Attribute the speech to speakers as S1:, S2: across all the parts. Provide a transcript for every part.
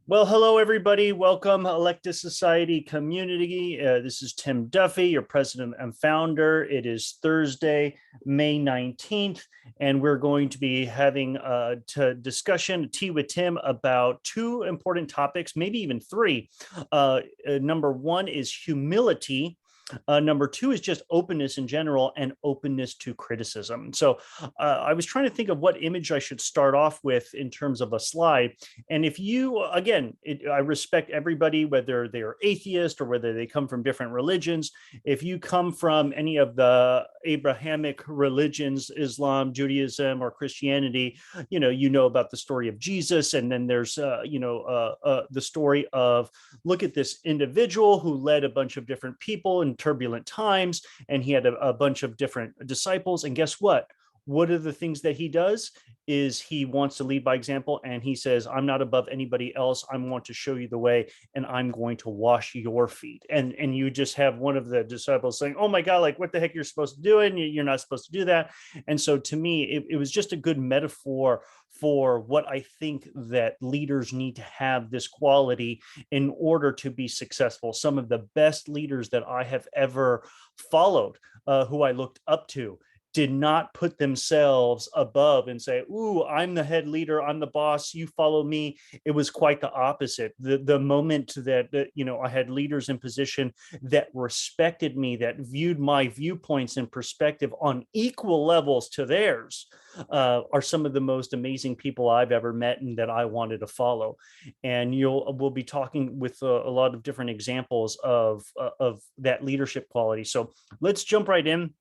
S1: Well, hello, everybody. Welcome, Electus Society community. This is Tim Duffy, your president and founder. It is Thursday, May 19th, and we're going to be having a discussion, tea with Tim, about two important topics, maybe even three. Number one is humility. Number two is just openness in general and openness to criticism. So I was trying to think of what image I should start off with in terms of a slide. And if you, again, I respect everybody, whether they're atheist or whether they come from different religions. If you come from any of the Abrahamic religions, Islam, Judaism, or Christianity, you know about the story of Jesus. And then there's, the story of look at this individual who led a bunch of different people in turbulent times, and he had a bunch of different disciples. And guess what? What are the things that he does is he wants to lead by example, and he says, I'm not above anybody else. I want to show you the way, and I'm going to wash your feet. And you just have one of the disciples saying, oh my God, like what the heck you're supposed to do, and you're not supposed to do that. And so to me, it was just a good metaphor for what I think that leaders need to have this quality in order to be successful. Some of the best leaders that I have ever followed, who I looked up to, did not put themselves above and say, ooh, I'm the head leader, I'm the boss, you follow me. It was quite the opposite. The moment that I had leaders in position that respected me, that viewed my viewpoints and perspective on equal levels to theirs, are some of the most amazing people I've ever met and that I wanted to follow. And we'll be talking with a lot of different examples of that leadership quality. So let's jump right in.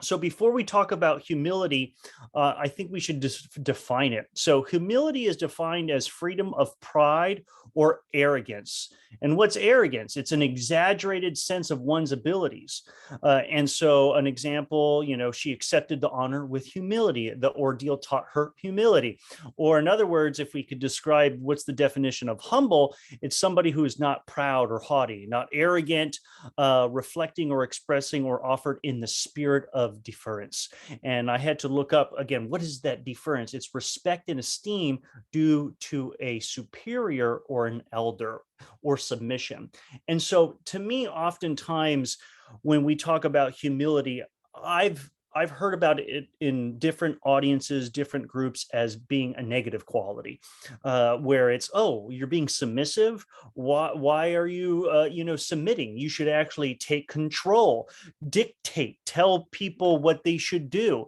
S1: So before we talk about humility, I think we should define it. So humility is defined as freedom of pride or arrogance. And what's arrogance? It's an exaggerated sense of one's abilities. And so an example, she accepted the honor with humility. The ordeal taught her humility. Or in other words, if we could describe what's the definition of humble, it's somebody who is not proud or haughty, not arrogant, reflecting or expressing or offered in the spirit of deference. And I had to look up again, what is that deference? It's respect and esteem due to a superior or an elder, or submission. And so to me, oftentimes when we talk about humility, I've heard about it in different audiences, different groups as being a negative quality, where it's, oh, you're being submissive. Why are you, submitting? You should actually take control, dictate, tell people what they should do.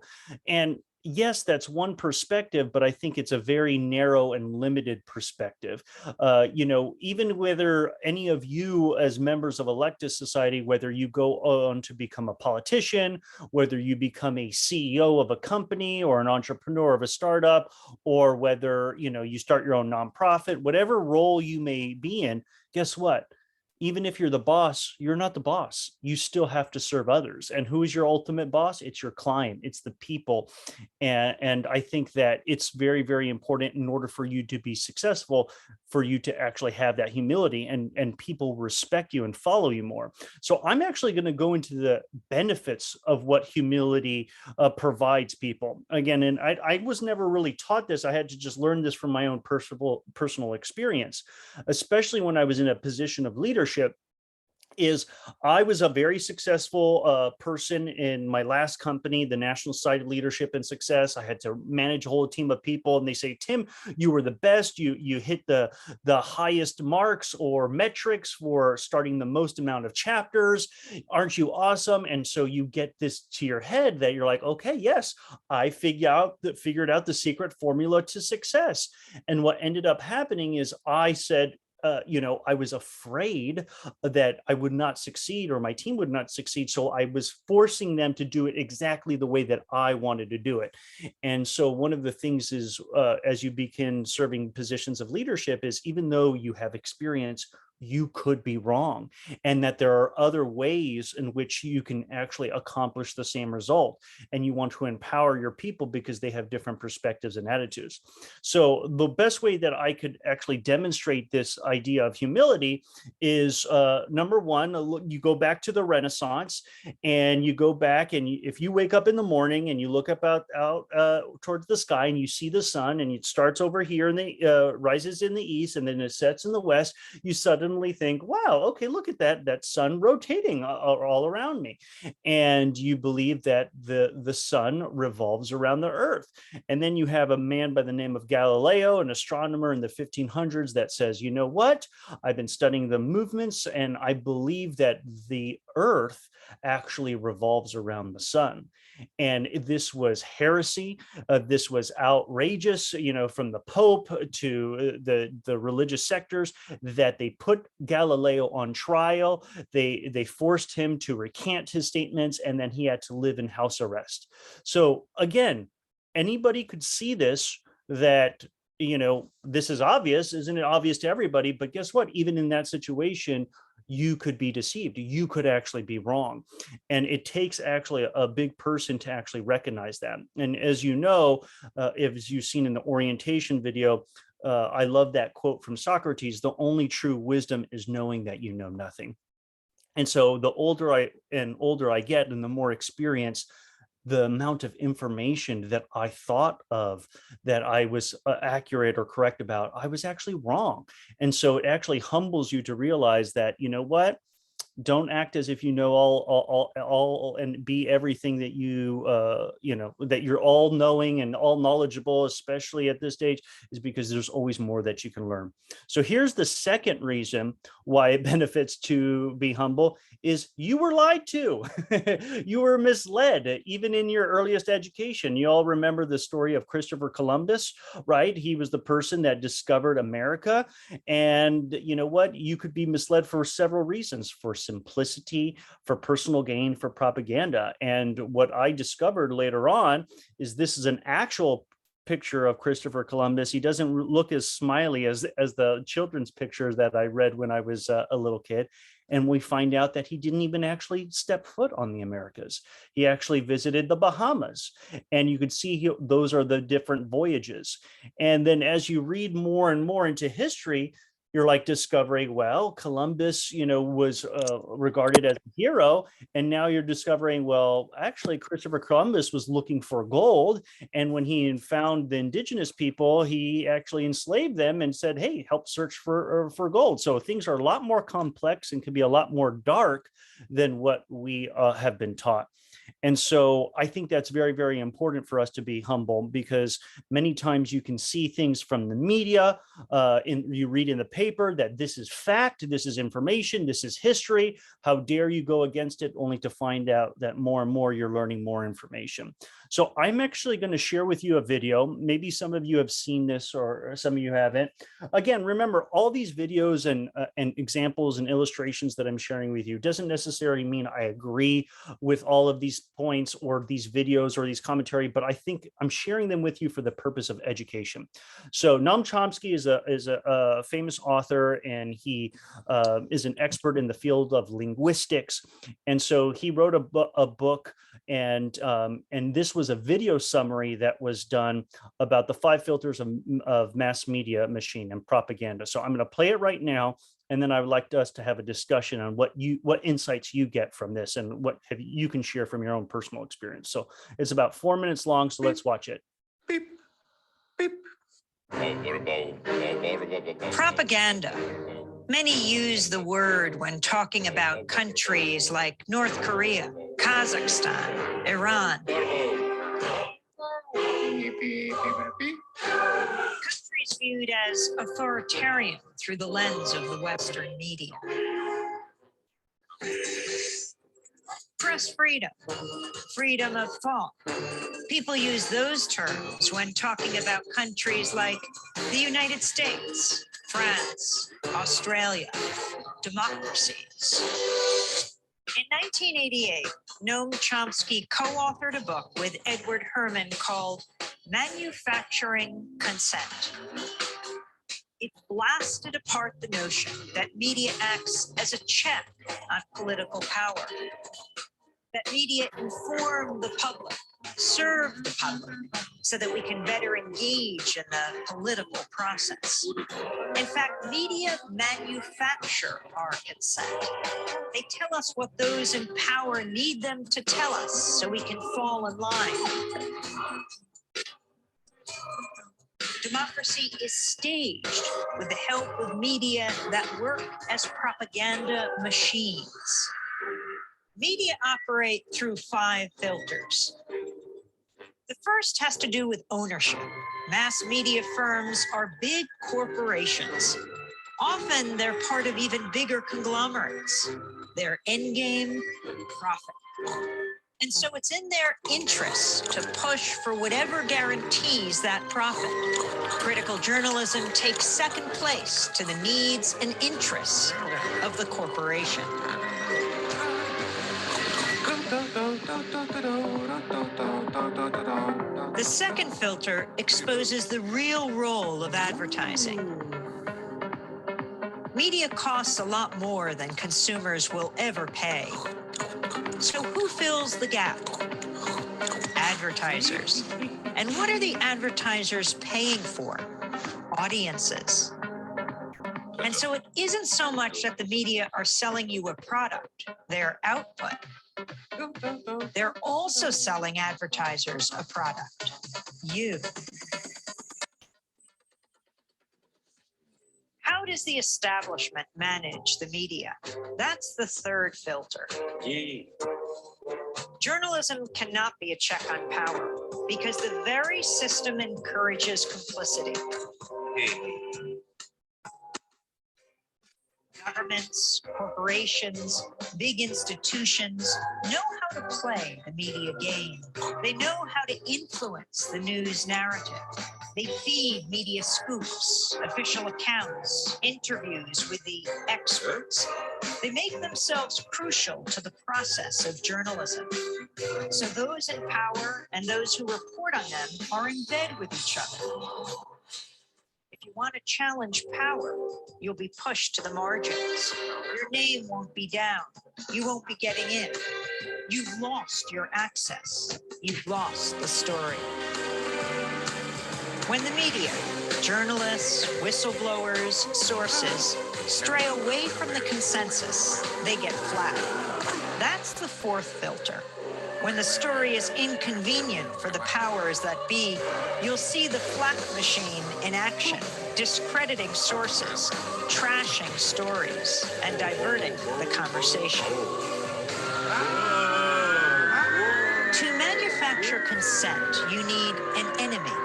S1: And yes, that's one perspective, but I think it's a very narrow and limited perspective. Even whether any of you as members of Electus Society, whether you go on to become a politician, whether you become a CEO of a company or an entrepreneur of a startup, or whether, you start your own nonprofit, whatever role you may be in, guess what? Even if you're the boss, you're not the boss. You still have to serve others. And who is your ultimate boss? It's your client, it's the people. And I think that it's very, very important in order for you to be successful, for you to actually have that humility, and people respect you and follow you more. So I'm actually going to go into the benefits of what humility provides people. Again, and I was never really taught this. I had to just learn this from my own personal experience, especially when I was in a position of leadership. Is I was a very successful person in my last company, the National Society of Leadership and Success. I had to manage a whole team of people, and they say, Tim, you were the best. You hit the highest marks or metrics for starting the most amount of chapters. Aren't you awesome? And so you get this to your head that you're like, okay, yes, I figured out the secret formula to success. And what ended up happening is I said, I was afraid that I would not succeed or my team would not succeed. So I was forcing them to do it exactly the way that I wanted to do it. And so one of the things is, as you begin serving positions of leadership, is even though you have experience, you could be wrong, and that there are other ways in which you can actually accomplish the same result. And you want to empower your people because they have different perspectives and attitudes. So the best way that I could actually demonstrate this idea of humility is number one, you go back to the Renaissance, and you go back, and if you wake up in the morning and you look up out towards the sky, and you see the sun, and it starts over here and rises in the east, and then it sets in the west, you suddenly think, wow, okay, look at that sun rotating all around me. And you believe that the sun revolves around the earth. And then you have a man by the name of Galileo, an astronomer in the 1500s, that says, you know what, I've been studying the movements, and I believe that the earth actually revolves around the sun. And this was heresy. This was outrageous, from the Pope to the religious sectors, that they put Galileo on trial. They forced him to recant his statements, and then he had to live in house arrest. So again, anybody could see this, that this is obvious. Isn't it obvious to everybody? But guess what? Even in that situation, you could be deceived. You could actually be wrong. And it takes actually a big person to actually recognize that. And as you know, if you've seen in the orientation video, I love that quote from Socrates: the only true wisdom is knowing that you know nothing. And so the older I get, and the more experience, the amount of information that I thought of that I was accurate or correct about, I was actually wrong. And so it actually humbles you to realize that, you know what, don't act as if you know all and be everything that that you're all knowing and all knowledgeable, especially at this stage, is because there's always more that you can learn. So here's the second reason why it benefits to be humble: is you were lied to. You were misled, even in your earliest education. You all remember the story of Christopher Columbus, right? He was the person that discovered America. And you know what? You could be misled for several reasons: for simplicity, for personal gain, for propaganda. And what I discovered later on is this is an actual picture of Christopher Columbus. He doesn't look as smiley as the children's pictures that I read when I was a little kid. And we find out that he didn't even actually step foot on the Americas. He actually visited the Bahamas. And you could see those are the different voyages. And then as you read more and more into history, you're like discovering, well, Columbus, was regarded as a hero. And now you're discovering, well, actually, Christopher Columbus was looking for gold. And when he found the indigenous people, he actually enslaved them and said, hey, help search for gold. So things are a lot more complex and can be a lot more dark than what we have been taught. And so I think that's very, very important for us to be humble, because many times you can see things from the media, you read in the paper that this is fact, this is information, this is history. How dare you go against it, only to find out that more and more you're learning more information. So I'm actually going to share with you a video. Maybe some of you have seen this, or some of you haven't. Again, remember, all these videos and examples and illustrations that I'm sharing with you doesn't necessarily mean I agree with all of these points or these videos or these commentary, but I think I'm sharing them with you for the purpose of education. So Noam Chomsky is a famous author, and he is an expert in the field of linguistics. And so he wrote a book, and this was a video summary that was done about the 5 filters of mass media machine and propaganda. So I'm going to play it right now, and then I would like us to have a discussion on what insights you get from this, and what you can share from your own personal experience. So it's about 4 minutes long, so let's watch it.
S2: Beep, beep. Propaganda. Many use the word when talking about countries like North Korea, Kazakhstan, Iran. Countries viewed as authoritarian through the lens of the Western media. Press freedom, freedom of thought. People use those terms when talking about countries like the United States, France, Australia, democracies. In 1988, Noam Chomsky co-authored a book with Edward Herman called Manufacturing Consent. It blasted apart the notion that media acts as a check on political power, that media inform the public, serve the public, so that we can better engage in the political process. In fact, media manufacture our consent. They tell us what those in power need them to tell us so we can fall in line. Democracy is staged with the help of media that work as propaganda machines. Media operate through 5 filters. The first has to do with ownership. Mass media firms are big corporations. Often they're part of even bigger conglomerates. Their end game, profit. And so it's in their interest to push for whatever guarantees that profit. Critical journalism takes second place to the needs and interests of the corporation. The second filter exposes the real role of advertising. Media costs a lot more than consumers will ever pay. So who fills the gap? Advertisers. And what are the advertisers paying for? Audiences. And so it isn't so much that the media are selling you a product, their output. They're also selling advertisers a product, you. How does the establishment manage the media? That's the third filter. Journalism cannot be a check on power because the very system encourages complicity. Governments, corporations, big institutions know how to play the media game. They know how to influence the news narrative. They feed media scoops, official accounts, interviews with the experts. They make themselves crucial to the process of journalism. So those in power and those who report on them are in bed with each other. If you want to challenge power, you'll be pushed to the margins. Your name won't be down. You won't be getting in. You've lost your access. You've lost the story. When the media, journalists, whistleblowers, sources, stray away from the consensus, they get flat. That's the fourth filter. When the story is inconvenient for the powers that be, you'll see the flak machine in action, discrediting sources, trashing stories, and diverting the conversation. To manufacture consent, you need an enemy,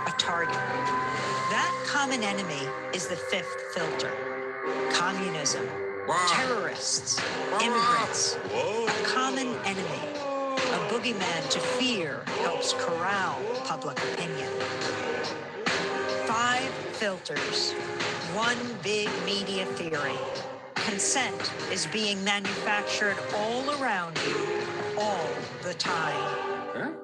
S2: a target. That common enemy is the fifth filter. Communism, terrorists, immigrants, a common enemy. A boogeyman to fear helps corral public opinion. 5 filters, one big media theory. Consent is being manufactured all around you, all the time.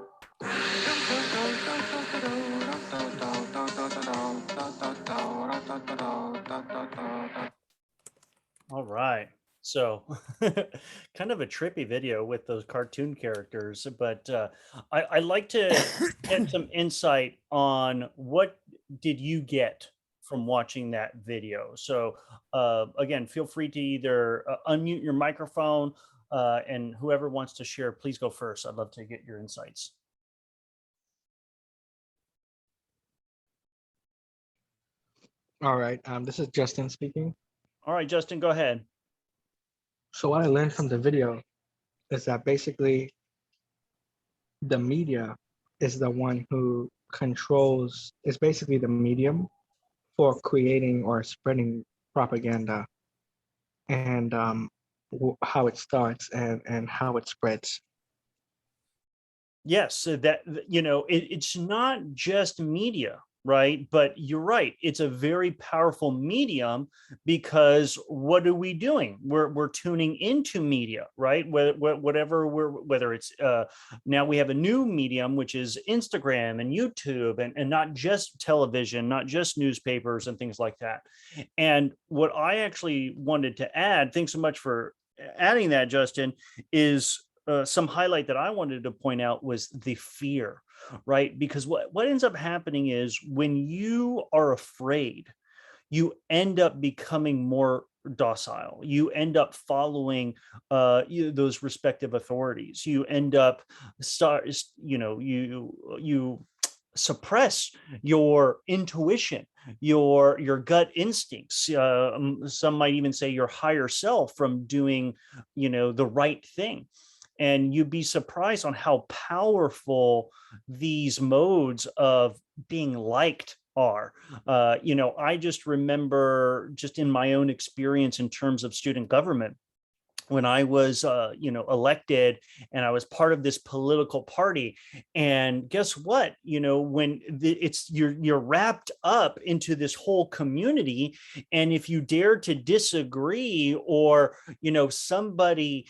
S1: All right. So kind of a trippy video with those cartoon characters, but I like to get some insight on what did you get from watching that video. So again, feel free to either unmute your microphone and whoever wants to share, please go first. I'd love to get your insights.
S3: All right, this is Justin speaking.
S1: All right, Justin, go ahead.
S3: So what I learned from the video is that basically the media is the one who controls, is basically the medium for creating or spreading propaganda, and how it starts and how it spreads.
S1: Yes, so that, you know, it's not just media right? But you're right, it's a very powerful medium, because what are we doing? We're tuning into media, right? Whatever whether it's now we have a new medium, which is Instagram and YouTube, and not just television, not just newspapers and things like that. And what I actually wanted to add, thanks so much for adding that, Justin, is some highlight that I wanted to point out was the fear, right? Because what ends up happening is when you are afraid, you end up becoming more docile. You end up following those respective authorities. You end up you suppress your intuition, your gut instincts. Some might even say your higher self from doing, the right thing. And you'd be surprised on how powerful these modes of being liked are. I just remember, just in my own experience in terms of student government, when I was, elected, and I was part of this political party. And guess what? When you're wrapped up into this whole community, and if you dare to disagree, or somebody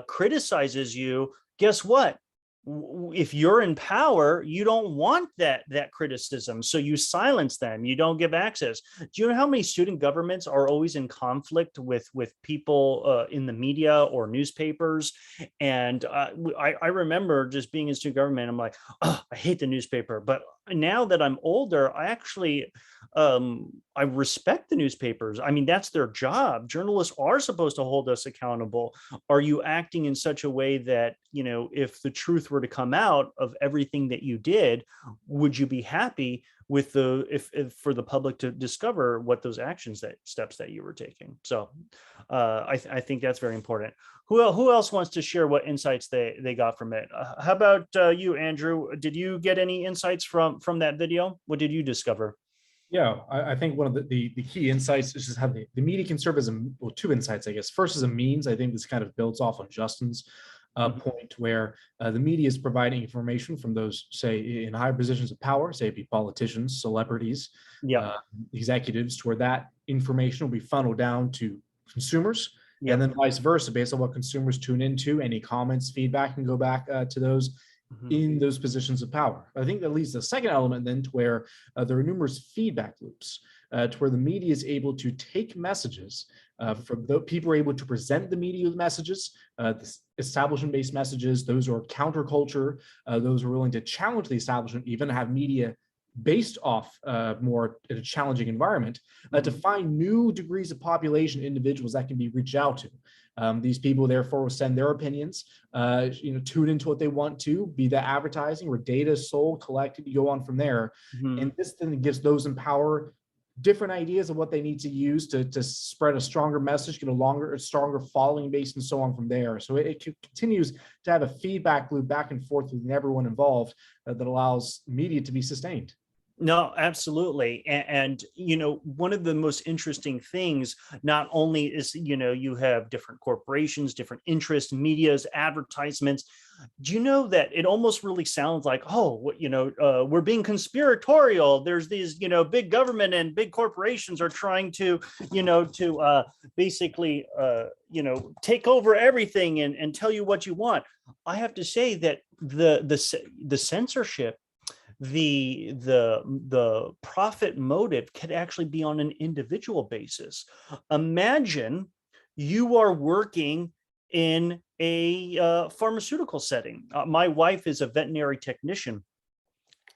S1: criticizes you, guess what? If you're in power, you don't want that criticism, so you silence them, you don't give access. Do you know how many student governments are always in conflict with people in the media or newspapers? And I remember just being in student government, I'm like, oh, I hate the newspaper. But now that I'm older, I actually I respect the newspapers. I mean, that's their job. Journalists are supposed to hold us accountable. Are you acting in such a way that, if the truth were to come out of everything that you did, would you be happy with if for the public to discover what those steps that you were taking? So I think that's very important. Who else wants to share what insights they got from it? How about you, Andrew? Did you get any insights from that video? What did you discover?
S4: Yeah, I think one of the key insights is just how the media can serve as two insights, I guess. First, as a means. I think this kind of builds off on Justin's point, where the media is providing information from those, say, in higher positions of power, say it be politicians, celebrities, executives, to where that information will be funneled down to consumers, and then vice versa, based on what consumers tune into. Any comments, feedback can go back to those in those positions of power. I think that leads to the second element then, to where there are numerous feedback loops, to where the media is able to take messages from the people are able to present the media with messages, establishment-based messages, those who are counterculture, those who are willing to challenge the establishment, even have media based off more in a challenging environment, to find new degrees of population individuals that can be reached out to. These people therefore will send their opinions, tune into what they want to, be that advertising or data sold, collected, you go on from there. And this then gives those in power different ideas of what they need to use to spread a stronger message, get a stronger following base, and so on from there. So it continues to have a feedback loop back and forth with everyone involved that allows media to be sustained.
S1: No, absolutely. And, one of the most interesting things, not only is, you have different corporations, different interests, medias, advertisements. Do you know that it almost really sounds like, oh, we're being conspiratorial. There's these, big government and big corporations are trying to, basically, take over everything and tell you what you want. I have to say that the censorship, the profit motive could actually be on an individual basis. Imagine you are working in a pharmaceutical setting. My wife is a veterinary technician,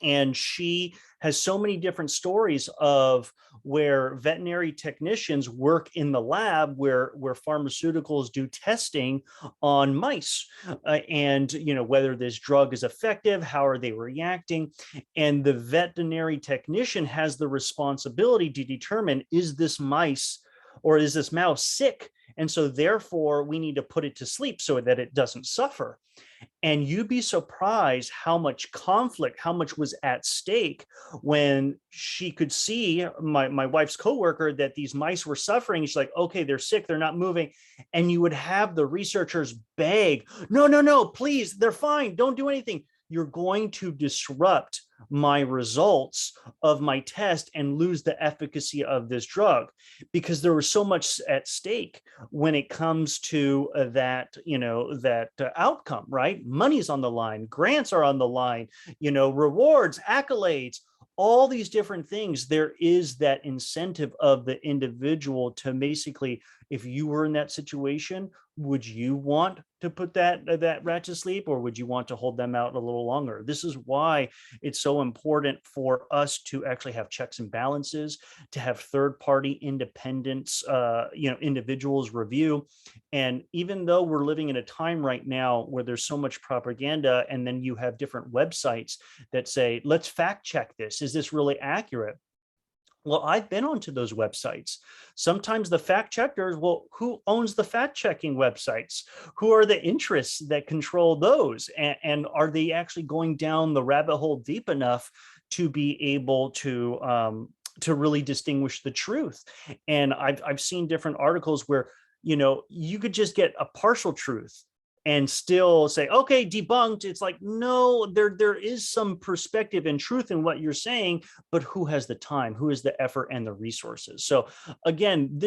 S1: and she has so many different stories of where veterinary technicians work in the lab where pharmaceuticals do testing on mice, and whether this drug is effective, how are they reacting, and the veterinary technician has the responsibility to determine, is this mice or is this mouse sick, and so therefore we need to put it to sleep so that it doesn't suffer. And you'd be surprised how much conflict, how much was at stake when she could see my wife's coworker that these mice were suffering. She's like, okay, they're sick, they're not moving. And you would have the researchers beg, no, please, they're fine, don't do anything. You're going to disrupt my results of my test and lose the efficacy of this drug, because there was so much at stake when it comes to that outcome, right? Money's on the line, grants are on the line, rewards, accolades, all these different things. There is that incentive of the individual to basically, if you were in that situation, would you want to put that rat to sleep, or would you want to hold them out a little longer? This is why it's so important for us to actually have checks and balances, to have third-party independence, individuals review. And even though we're living in a time right now where there's so much propaganda, and then you have different websites that say, let's fact check this. Is this really accurate? Well, I've been onto those websites. Sometimes the fact checkers, well, who owns the fact checking websites? Who are the interests that control those? And are they actually going down the rabbit hole deep enough to be able to really distinguish the truth? And I've seen different articles where, you could just get a partial truth and still say, okay, debunked. It's like, no, there is some perspective and truth in what you're saying, but who has the time? Who has the effort and the resources? So again,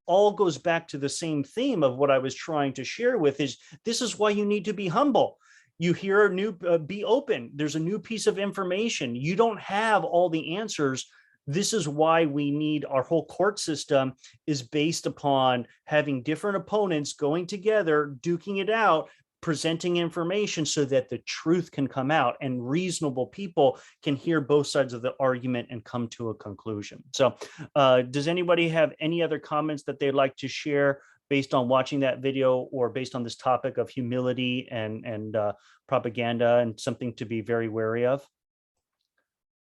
S1: all goes back to the same theme of what I was trying to share with is, this is why you need to be humble. You hear a new, be open. There's a new piece of information. You don't have all the answers. This is why we need, our whole court system is based upon having different opponents going together, duking it out, presenting information so that the truth can come out and reasonable people can hear both sides of the argument and come to a conclusion. So does anybody have any other comments that they'd like to share based on watching that video, or based on this topic of humility and propaganda, and something to be very wary of?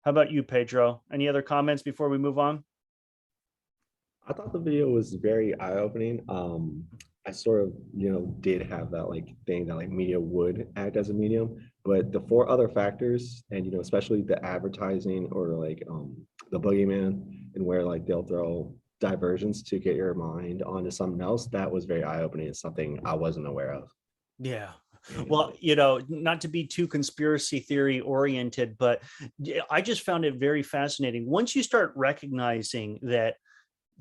S1: How about you, Pedro? Any other comments before we move on?
S5: I thought the video was very eye-opening. I sort of, did have that thing that media would act as a medium, but the four other factors, and especially the advertising, or the boogeyman, and where they'll throw diversions to get your mind onto something else, that was very eye-opening. It's something I wasn't aware of.
S1: Yeah. Well, not to be too conspiracy theory oriented, but I just found it very fascinating. Once you start recognizing that,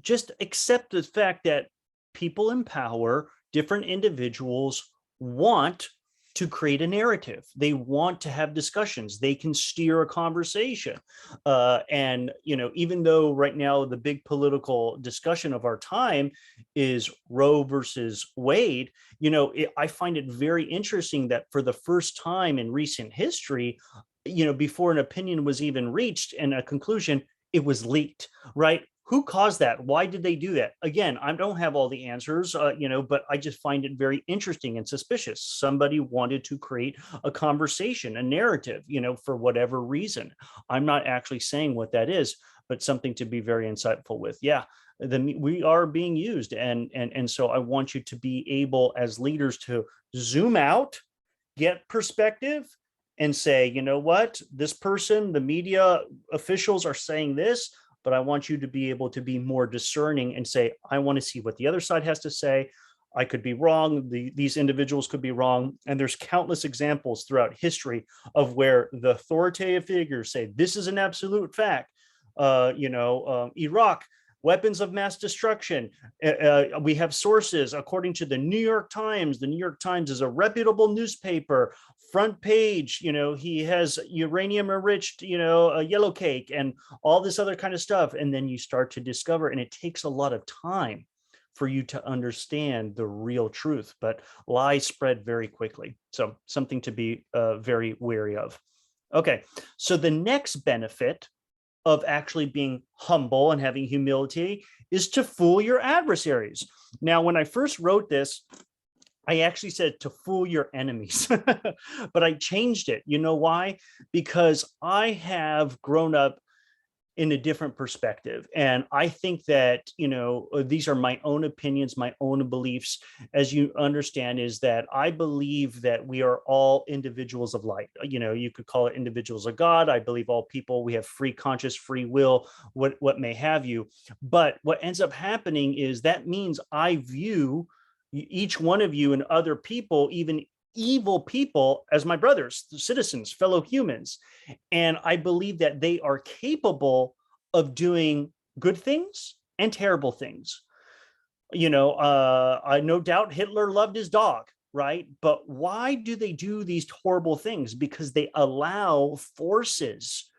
S1: just accept the fact that people in power, different individuals, want to create a narrative. They want to have discussions. They can steer a conversation. And, even though right now the big political discussion of our time is Roe versus Wade, I find it very interesting that for the first time in recent history, before an opinion was even reached and a conclusion, it was leaked, right? Who caused that? Why did they do that? Again, I don't have all the answers, but I just find it very interesting and suspicious. Somebody wanted to create a conversation, a narrative, for whatever reason. I'm not actually saying what that is, but something to be very insightful with. Yeah, we are being used. And so I want you to be able, as leaders, to zoom out, get perspective, and say, you know what, this person, the media officials are saying this, but I want you to be able to be more discerning and say, I want to see what the other side has to say. I could be wrong. These individuals could be wrong. And there's countless examples throughout history of where the authoritative figures say, this is an absolute fact. Iraq, weapons of mass destruction. We have sources according to the New York Times. The New York Times is a reputable newspaper. Front page, he has uranium enriched, a yellow cake and all this other kind of stuff. And then you start to discover, and it takes a lot of time for you to understand the real truth, but lies spread very quickly. So something to be very wary of. Okay, so the next benefit of actually being humble and having humility is to fool your adversaries. Now, when I first wrote this, I actually said to fool your enemies, but I changed it. You know why? Because I have grown up in a different perspective. And I think that, these are my own opinions, my own beliefs, as you understand, is that I believe that we are all individuals of light. You could call it individuals of God. I believe all people, we have free conscious, free will, what may have you. But what ends up happening is that means I view each one of you and other people, even evil people as my brothers, citizens, fellow humans. And I believe that they are capable of doing good things and terrible things. I no doubt Hitler loved his dog, right? But why do they do these horrible things? Because they allow forces,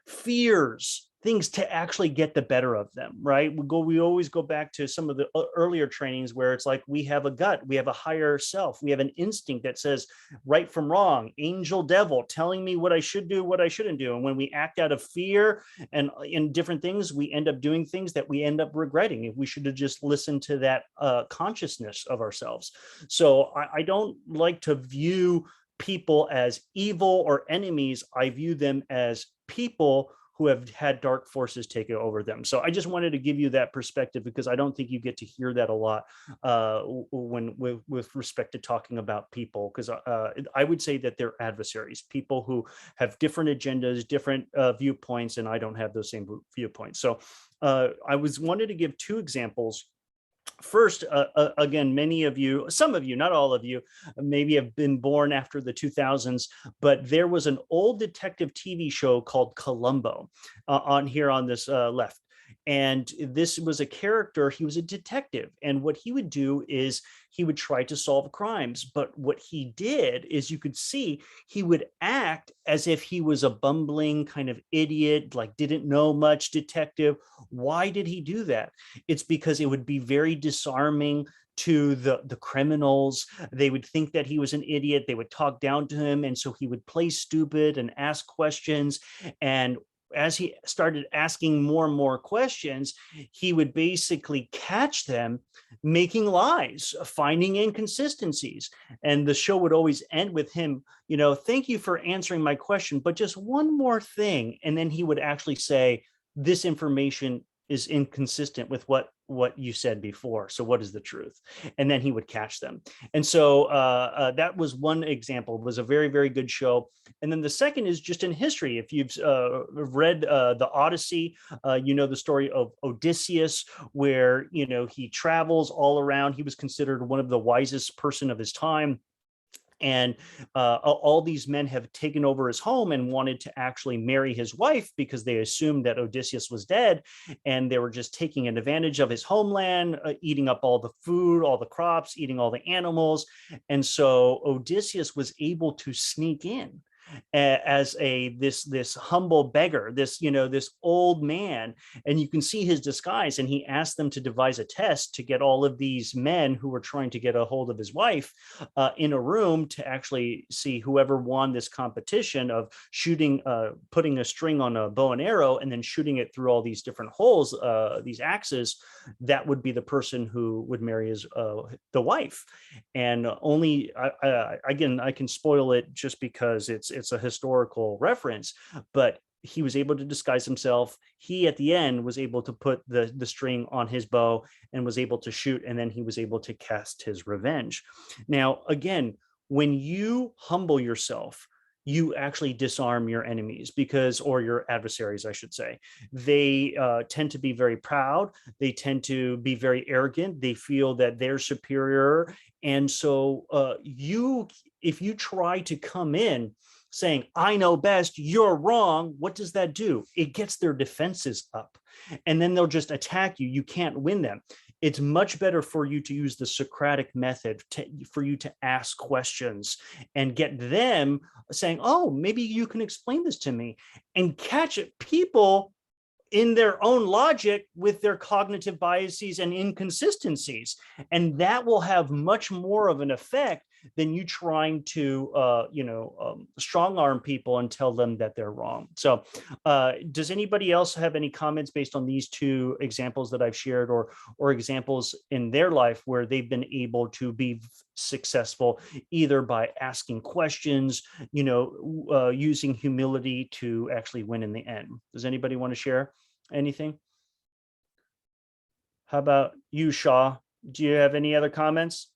S1: fears, things to actually get the better of them, right? We always go back to some of the earlier trainings where it's like we have a gut, we have a higher self, we have an instinct that says right from wrong, angel, devil telling me what I should do, what I shouldn't do. And when we act out of fear and in different things, we end up doing things that we end up regretting. If we should have just listened to that consciousness of ourselves. So I don't like to view people as evil or enemies. I view them as people who have had dark forces take over them. So I just wanted to give you that perspective because I don't think you get to hear that a lot when with respect to talking about people, because I would say that they're adversaries, people who have different agendas, different viewpoints, and I don't have those same viewpoints. So I wanted to give two examples. First, again, many of you, some of you, not all of you, maybe have been born after the 2000s, but there was an old detective TV show called Columbo on here on this left. And this was a character, he was a detective. And what he would do is he would try to solve crimes. But what he did is you could see he would act as if he was a bumbling kind of idiot, like didn't know much detective. Why did he do that? It's because it would be very disarming to the criminals. They would think that he was an idiot. They would talk down to him. And so he would play stupid and ask questions. And as he started asking more and more questions, he would basically catch them making lies, finding inconsistencies. And the show would always end with him, thank you for answering my question, but just one more thing. And then he would actually say, this information is inconsistent with what you said before. So what is the truth? And then he would catch them. And so that was one example. It was a very, very good show. And then the second is just in history. If you've read the Odyssey, the story of Odysseus, where, he travels all around. He was considered one of the wisest person of his time. And all these men have taken over his home and wanted to actually marry his wife because they assumed that Odysseus was dead. And they were just taking advantage of his homeland, eating up all the food, all the crops, eating all the animals. And so Odysseus was able to sneak in as this humble beggar, this old man, and you can see his disguise. And he asked them to devise a test to get all of these men who were trying to get a hold of his wife in a room to actually see whoever won this competition of shooting, putting a string on a bow and arrow and then shooting it through all these different holes, these axes. That would be the person who would marry the wife. And only again, I can spoil it just because it's a historical reference, but he was able to disguise himself. He at the end was able to put the string on his bow and was able to shoot, and then he was able to cast his revenge. Now, again, when you humble yourself, you actually disarm your enemies or your adversaries, I should say. They tend to be very proud. They tend to be very arrogant. They feel that they're superior. And so if you try to come in saying, I know best, you're wrong, what does that do? It gets their defenses up, and then they'll just attack you. You can't win them. It's much better for you to use the Socratic method for you to ask questions and get them saying, oh, maybe you can explain this to me, and catch people in their own logic with their cognitive biases and inconsistencies. And that will have much more of an effect than you trying to, strong arm people and tell them that they're wrong. So does anybody else have any comments based on these two examples that I've shared, or examples in their life where they've been able to be successful either by asking questions, using humility to actually win in the end? Does anybody want to share anything? How about you, Shaw? Do you have any other comments?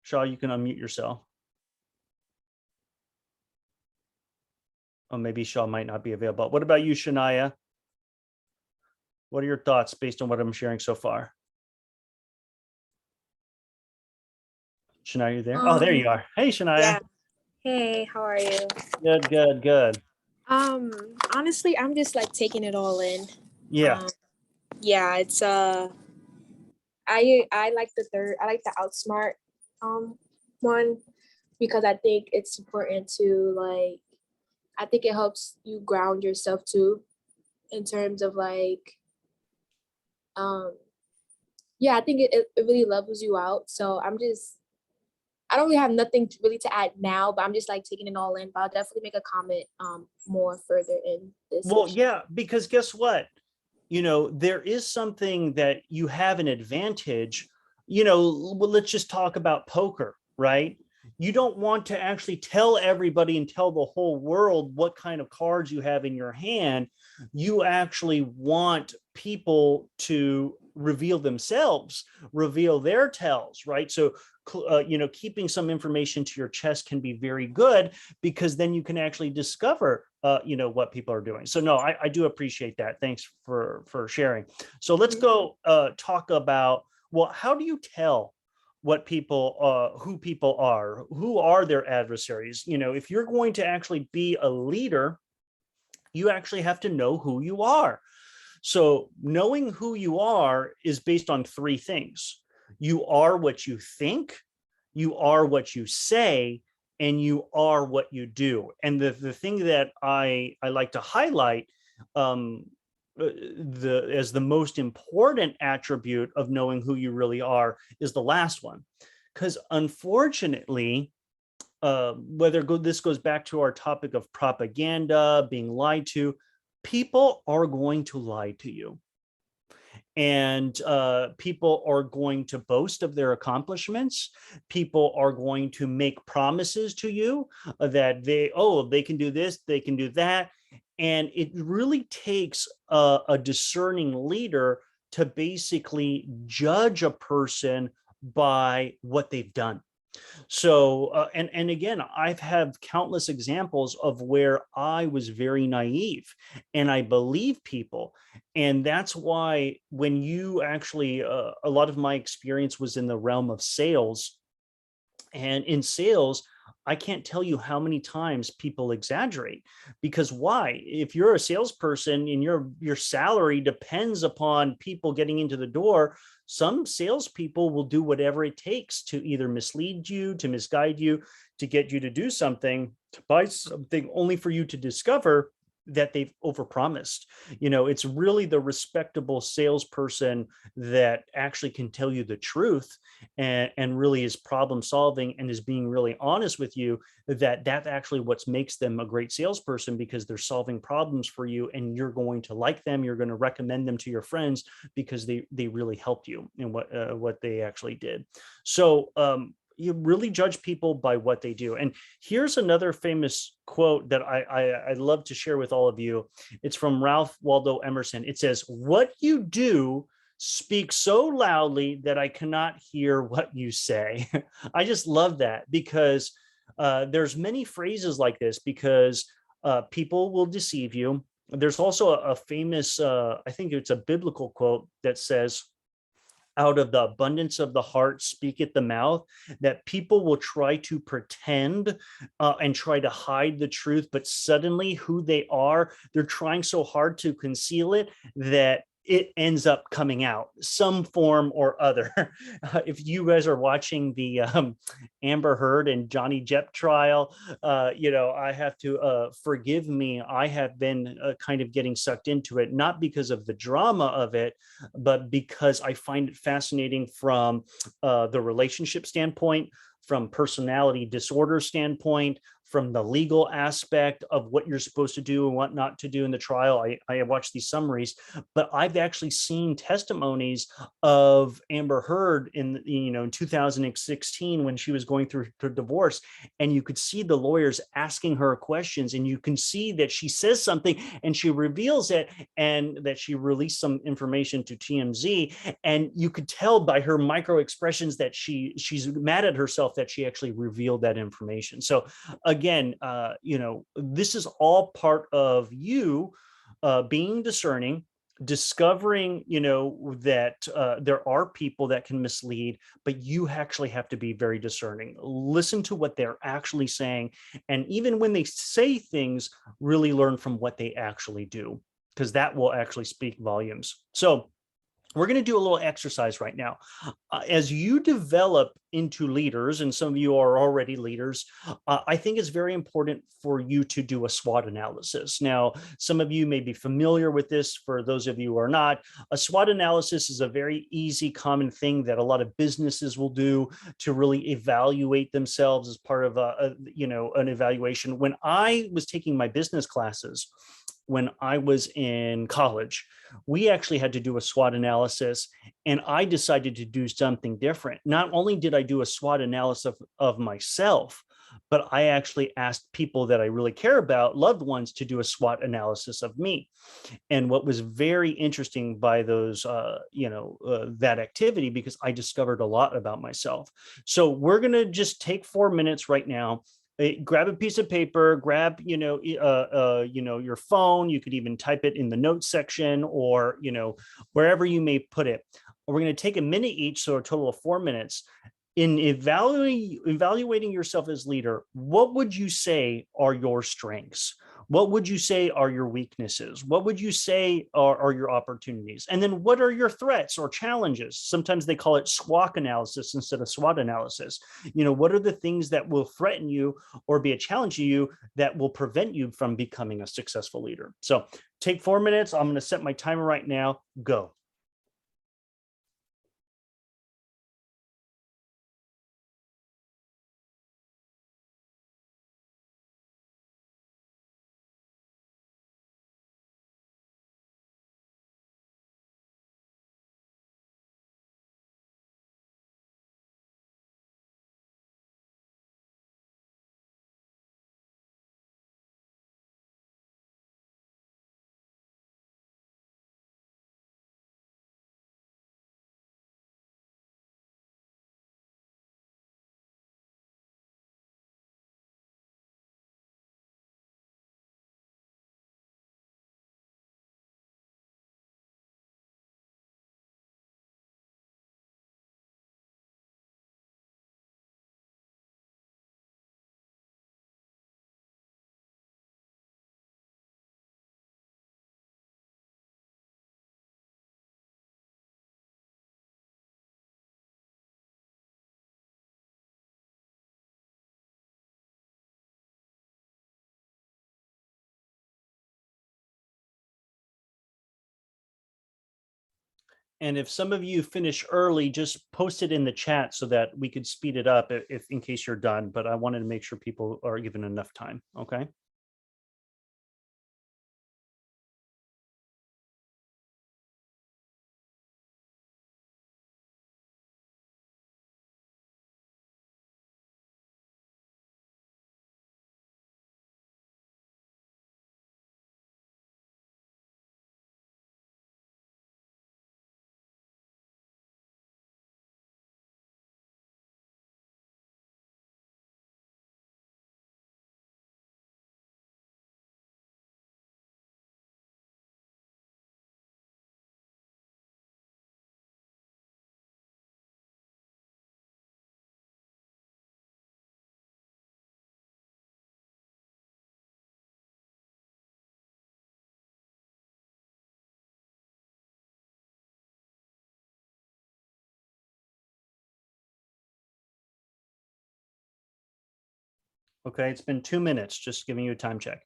S1: Shaw, you can unmute yourself. Oh, maybe Shaw might not be available. What about you, Shania? What are your thoughts based on what I'm sharing so far? Shania, you there? Oh, there you are. Hey, Shania.
S6: Yeah. Hey, how are you?
S1: Good, good, good.
S6: Um, Honestly, I'm just like taking it all in.
S1: Yeah.
S6: Yeah, it's I like the outsmart one because I think it's important to like I think it helps you ground yourself too in terms of like yeah, I think it really levels you out. So I don't really have nothing really to add now, but I'm just like taking it all in. But I'll definitely make a comment more further in this
S1: Well,
S6: session.
S1: yeah, because guess what? There is something that you have an advantage. Well, let's just talk about poker, right? You don't want to actually tell everybody and tell the whole world what kind of cards you have in your hand. You actually want people to reveal themselves, reveal their tells, right? So, keeping some information to your chest can be very good because then you can actually discover what people are doing. So no, I do appreciate that. Thanks for sharing. So let's go talk about, well, how do you tell what people who people are? Who are their adversaries? If you're going to actually be a leader, you actually have to know who you are. So knowing who you are is based on three things. You are what you think, you are what you say, and you are what you do. And the thing that I like to highlight as the most important attribute of knowing who you really are is the last one. Because unfortunately, this goes back to our topic of propaganda, being lied to, people are going to lie to you. And people are going to boast of their accomplishments. People are going to make promises to you that they can do this, they can do that. And it really takes a discerning leader to basically judge a person by what they've done. So, and again, I've had countless examples of where I was very naive and I believe people. And that's why when you actually, a lot of my experience was in the realm of sales. And in sales, I can't tell you how many times people exaggerate. Because why? If you're a salesperson and your salary depends upon people getting into the door, some salespeople will do whatever it takes to either mislead you, to misguide you, to get you to do something, to buy something, only for you to discover that they've overpromised. It's really the respectable salesperson that actually can tell you the truth and really is problem solving and is being really honest with you, that's actually what makes them a great salesperson, because they're solving problems for you and you're going to like them, you're going to recommend them to your friends because they really helped you in what they actually did. So you really judge people by what they do. And here's another famous quote that I love to share with all of you. It's from Ralph Waldo Emerson. It says, "What you do speaks so loudly that I cannot hear what you say." I just love that, because there's many phrases like this, because people will deceive you. There's also a famous, I think it's a biblical quote that says, "Out of the abundance of the heart speaketh the mouth," that people will try to pretend and try to hide the truth, but suddenly who they are, they're trying so hard to conceal it that it ends up coming out some form or other. If you guys are watching the Amber Heard and Johnny Depp trial, I have to forgive me. I have been kind of getting sucked into it, not because of the drama of it, but because I find it fascinating from the relationship standpoint, from personality disorder standpoint, from the legal aspect of what you're supposed to do and what not to do in the trial. I watched these summaries, but I've actually seen testimonies of Amber Heard in 2016 when she was going through her divorce, and you could see the lawyers asking her questions, and you can see that she says something and she reveals it, and that she released some information to TMZ, and you could tell by her micro expressions that she's mad at herself that she actually revealed that information. So again, this is all part of you being discerning, discovering, that there are people that can mislead, but you actually have to be very discerning. Listen to what they're actually saying. And even when they say things, really learn from what they actually do, because that will actually speak volumes. So we're going to do a little exercise right now. As you develop into leaders, and some of you are already leaders, I think it's very important for you to do a SWOT analysis. Now, some of you may be familiar with this. For those of you who are not, a SWOT analysis is a very easy, common thing that a lot of businesses will do to really evaluate themselves as part of an evaluation. When I was taking my business classes, when I was in college, we actually had to do a SWOT analysis, and I decided to do something different. Not only did I do a SWOT analysis of myself, but I actually asked people that I really care about, loved ones, to do a SWOT analysis of me. And what was very interesting by that activity, because I discovered a lot about myself. So we're going to just take 4 minutes right now. Grab a piece of paper, grab, your phone. You could even type it in the notes section, or, wherever you may put it. We're going to take a minute each, so a total of 4 minutes. In evaluating yourself as leader, what would you say are your strengths? What would you say are your weaknesses? What would you say are your opportunities? And then what are your threats or challenges? Sometimes they call it SWOT analysis instead of SWOT analysis. What are the things that will threaten you or be a challenge to you that will prevent you from becoming a successful leader? So take 4 minutes. I'm going to set my timer right now. Go. And if some of you finish early, just post it in the chat so that we could speed it up if in case you're done. But I wanted to make sure people are given enough time. Okay. Okay. It's been 2 minutes, just giving you a time check.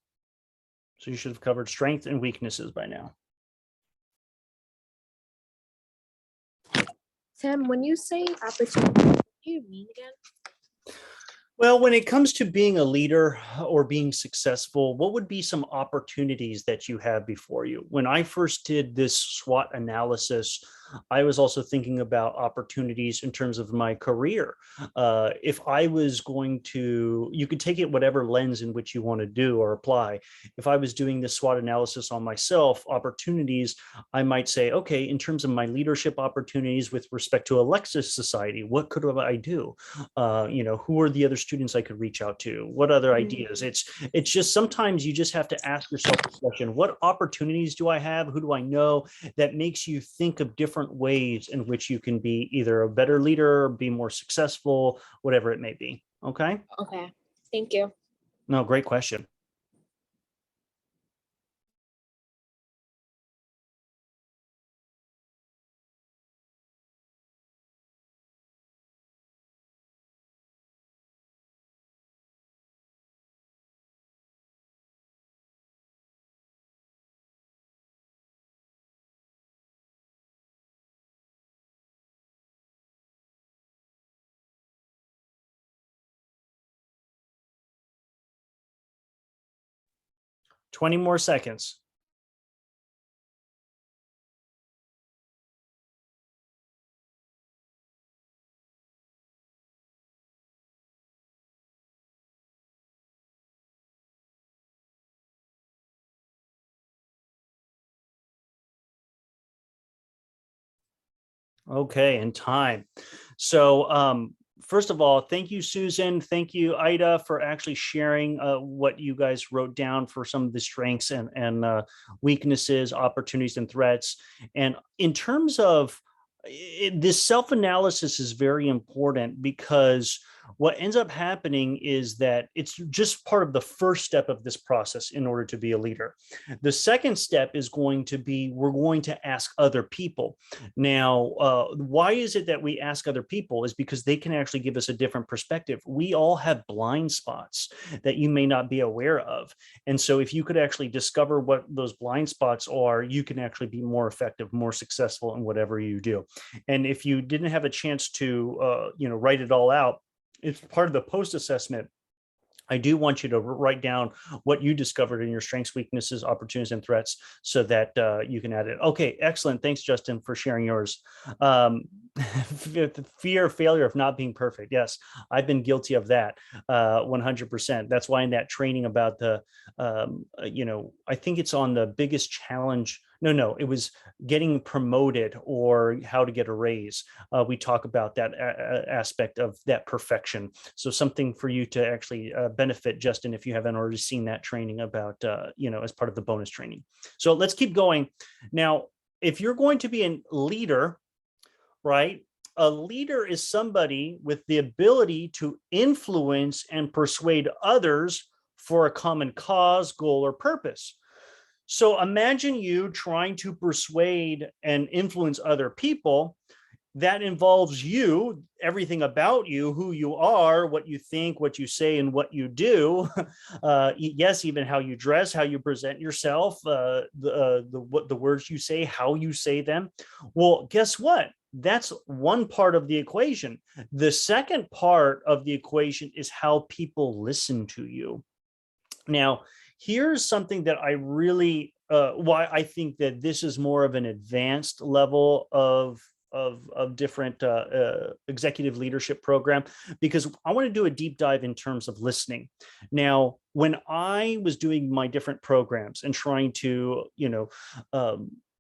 S1: So you should have covered strengths and weaknesses by now.
S6: Tim, when you say opportunity, what do you mean again?
S1: Well, when it comes to being a leader or being successful, what would be some opportunities that you have before you? When I first did this SWOT analysis, I was also thinking about opportunities in terms of my career. If I was going to, you could take it whatever lens in which you want to do or apply. If I was doing this SWOT analysis on myself, opportunities, I might say, okay, in terms of my leadership opportunities with respect to Alexis Society, what could I do? Who are the other students I could reach out to? What other ideas? It's just sometimes you just have to ask yourself this question: what opportunities do I have? Who do I know? That makes you think of different ways in which you can be either a better leader, be more successful, whatever it may be. Okay.
S6: Okay. Thank you.
S1: No, great question. Twenty more seconds. Okay, and time. So first of all, thank you, Susan. Thank you, Ida, for actually sharing what you guys wrote down for some of the strengths and weaknesses, opportunities, and threats. And in terms of this self-analysis is very important, because what ends up happening is that it's just part of the first step of this process in order to be a leader. The second step is going to be, we're going to ask other people. Now, why is it that we ask other people? Is because they can actually give us a different perspective. We all have blind spots that you may not be aware of. And so if you could actually discover what those blind spots are, you can actually be more effective, more successful in whatever you do. And if you didn't have a chance to, write it all out, it's part of the post assessment. I do want you to write down what you discovered in your strengths, weaknesses, opportunities, and threats, so that you can add it. Okay, excellent. Thanks, Justin, for sharing yours. Fear of failure of not being perfect. Yes, I've been guilty of that 100%. That's why in that training about the, I think it's on the biggest challenge. No, it was getting promoted or how to get a raise. We talk about that aspect of that perfection. So something for you to actually benefit, Justin, if you haven't already seen that training about, as part of the bonus training. So let's keep going. Now, if you're going to be a leader, right? A leader is somebody with the ability to influence and persuade others for a common cause, goal, or purpose. So imagine you trying to persuade and influence other people. That involves you, everything about you, who you are, what you think, what you say, and what you do. Yes, even how you dress, how you present yourself, what the words you say, how you say them. Well, guess what? That's one part of the equation. The second part of the equation is how people listen to you. Now, here's something that I really, why I think that this is more of an advanced level of different executive leadership program, because I want to do a deep dive in terms of listening. Now, when I was doing my different programs and trying to,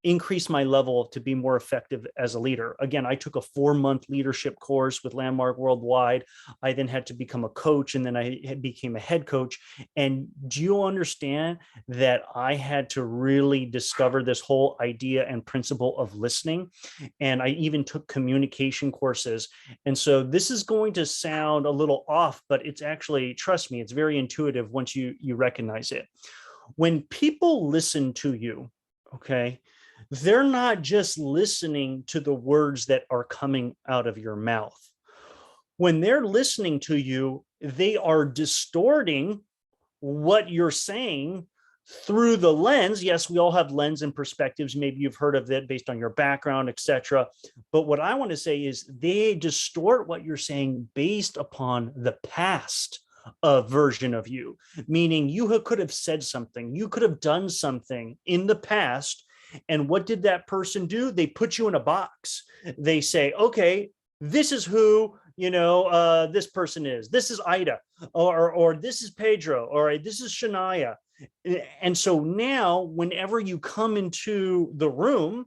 S1: increase my level to be more effective as a leader. Again, I took a 4-month leadership course with Landmark Worldwide. I then had to become a coach, and then I became a head coach. And do you understand that I had to really discover this whole idea and principle of listening? And I even took communication courses. And so this is going to sound a little off, but it's actually, trust me, it's very intuitive once you recognize it. When people listen to you, okay, they're not just listening to the words that are coming out of your mouth. When they're listening to you, they are distorting what you're saying through the lens. Yes, we all have lens and perspectives. Maybe you've heard of it based on your background, etc. But what I want to say is they distort what you're saying based upon the past version of you, meaning you could have said something, you could have done something in the past, And what did that person do? They put you in a box. They say, okay, this is who, this person is. This is Ida, or this is Pedro, or this is Shania. And so now whenever you come into the room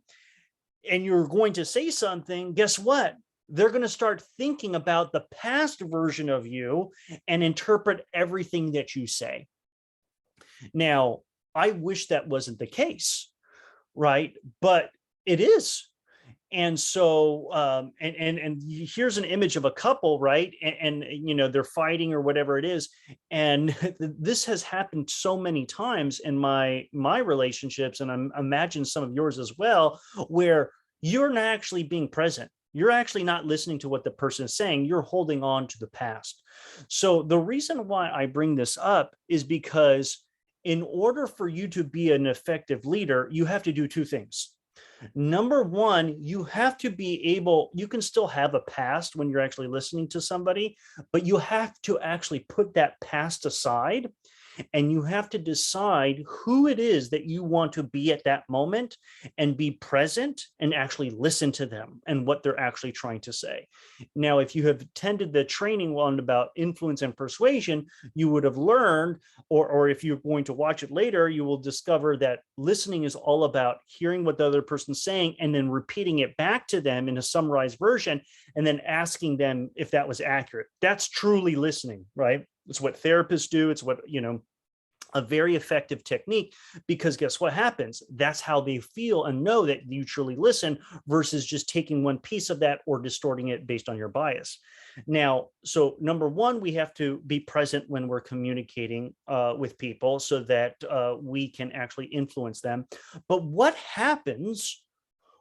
S1: and you're going to say something, guess what? They're going to start thinking about the past version of you and interpret everything that you say. Now, I wish that wasn't the case, right? But it is. And so, and here's an image of a couple, right? And they're fighting or whatever it is. And this has happened so many times in my relationships, and I imagine some of yours as well, where you're not actually being present. You're actually not listening to what the person is saying. You're holding on to the past. So the reason why I bring this up is because in order for you to be an effective leader, you have to do two things. Number one, you have to be able, you can still have a past when you're actually listening to somebody, but you have to actually put that past aside, and you have to decide who it is that you want to be at that moment and be present and actually listen to them and what they're actually trying to say. Now, if you have attended the training one about influence and persuasion, you would have learned, or if you're going to watch it later, you will discover that listening is all about hearing what the other person's saying and then repeating it back to them in a summarized version and then asking them if that was accurate. That's truly listening, right? It's what therapists do. It's what, a very effective technique, because guess what happens? That's how they feel and know that you truly listen versus just taking one piece of that or distorting it based on your bias. Now, so number one, we have to be present when we're communicating with people so that we can actually influence them. But what happens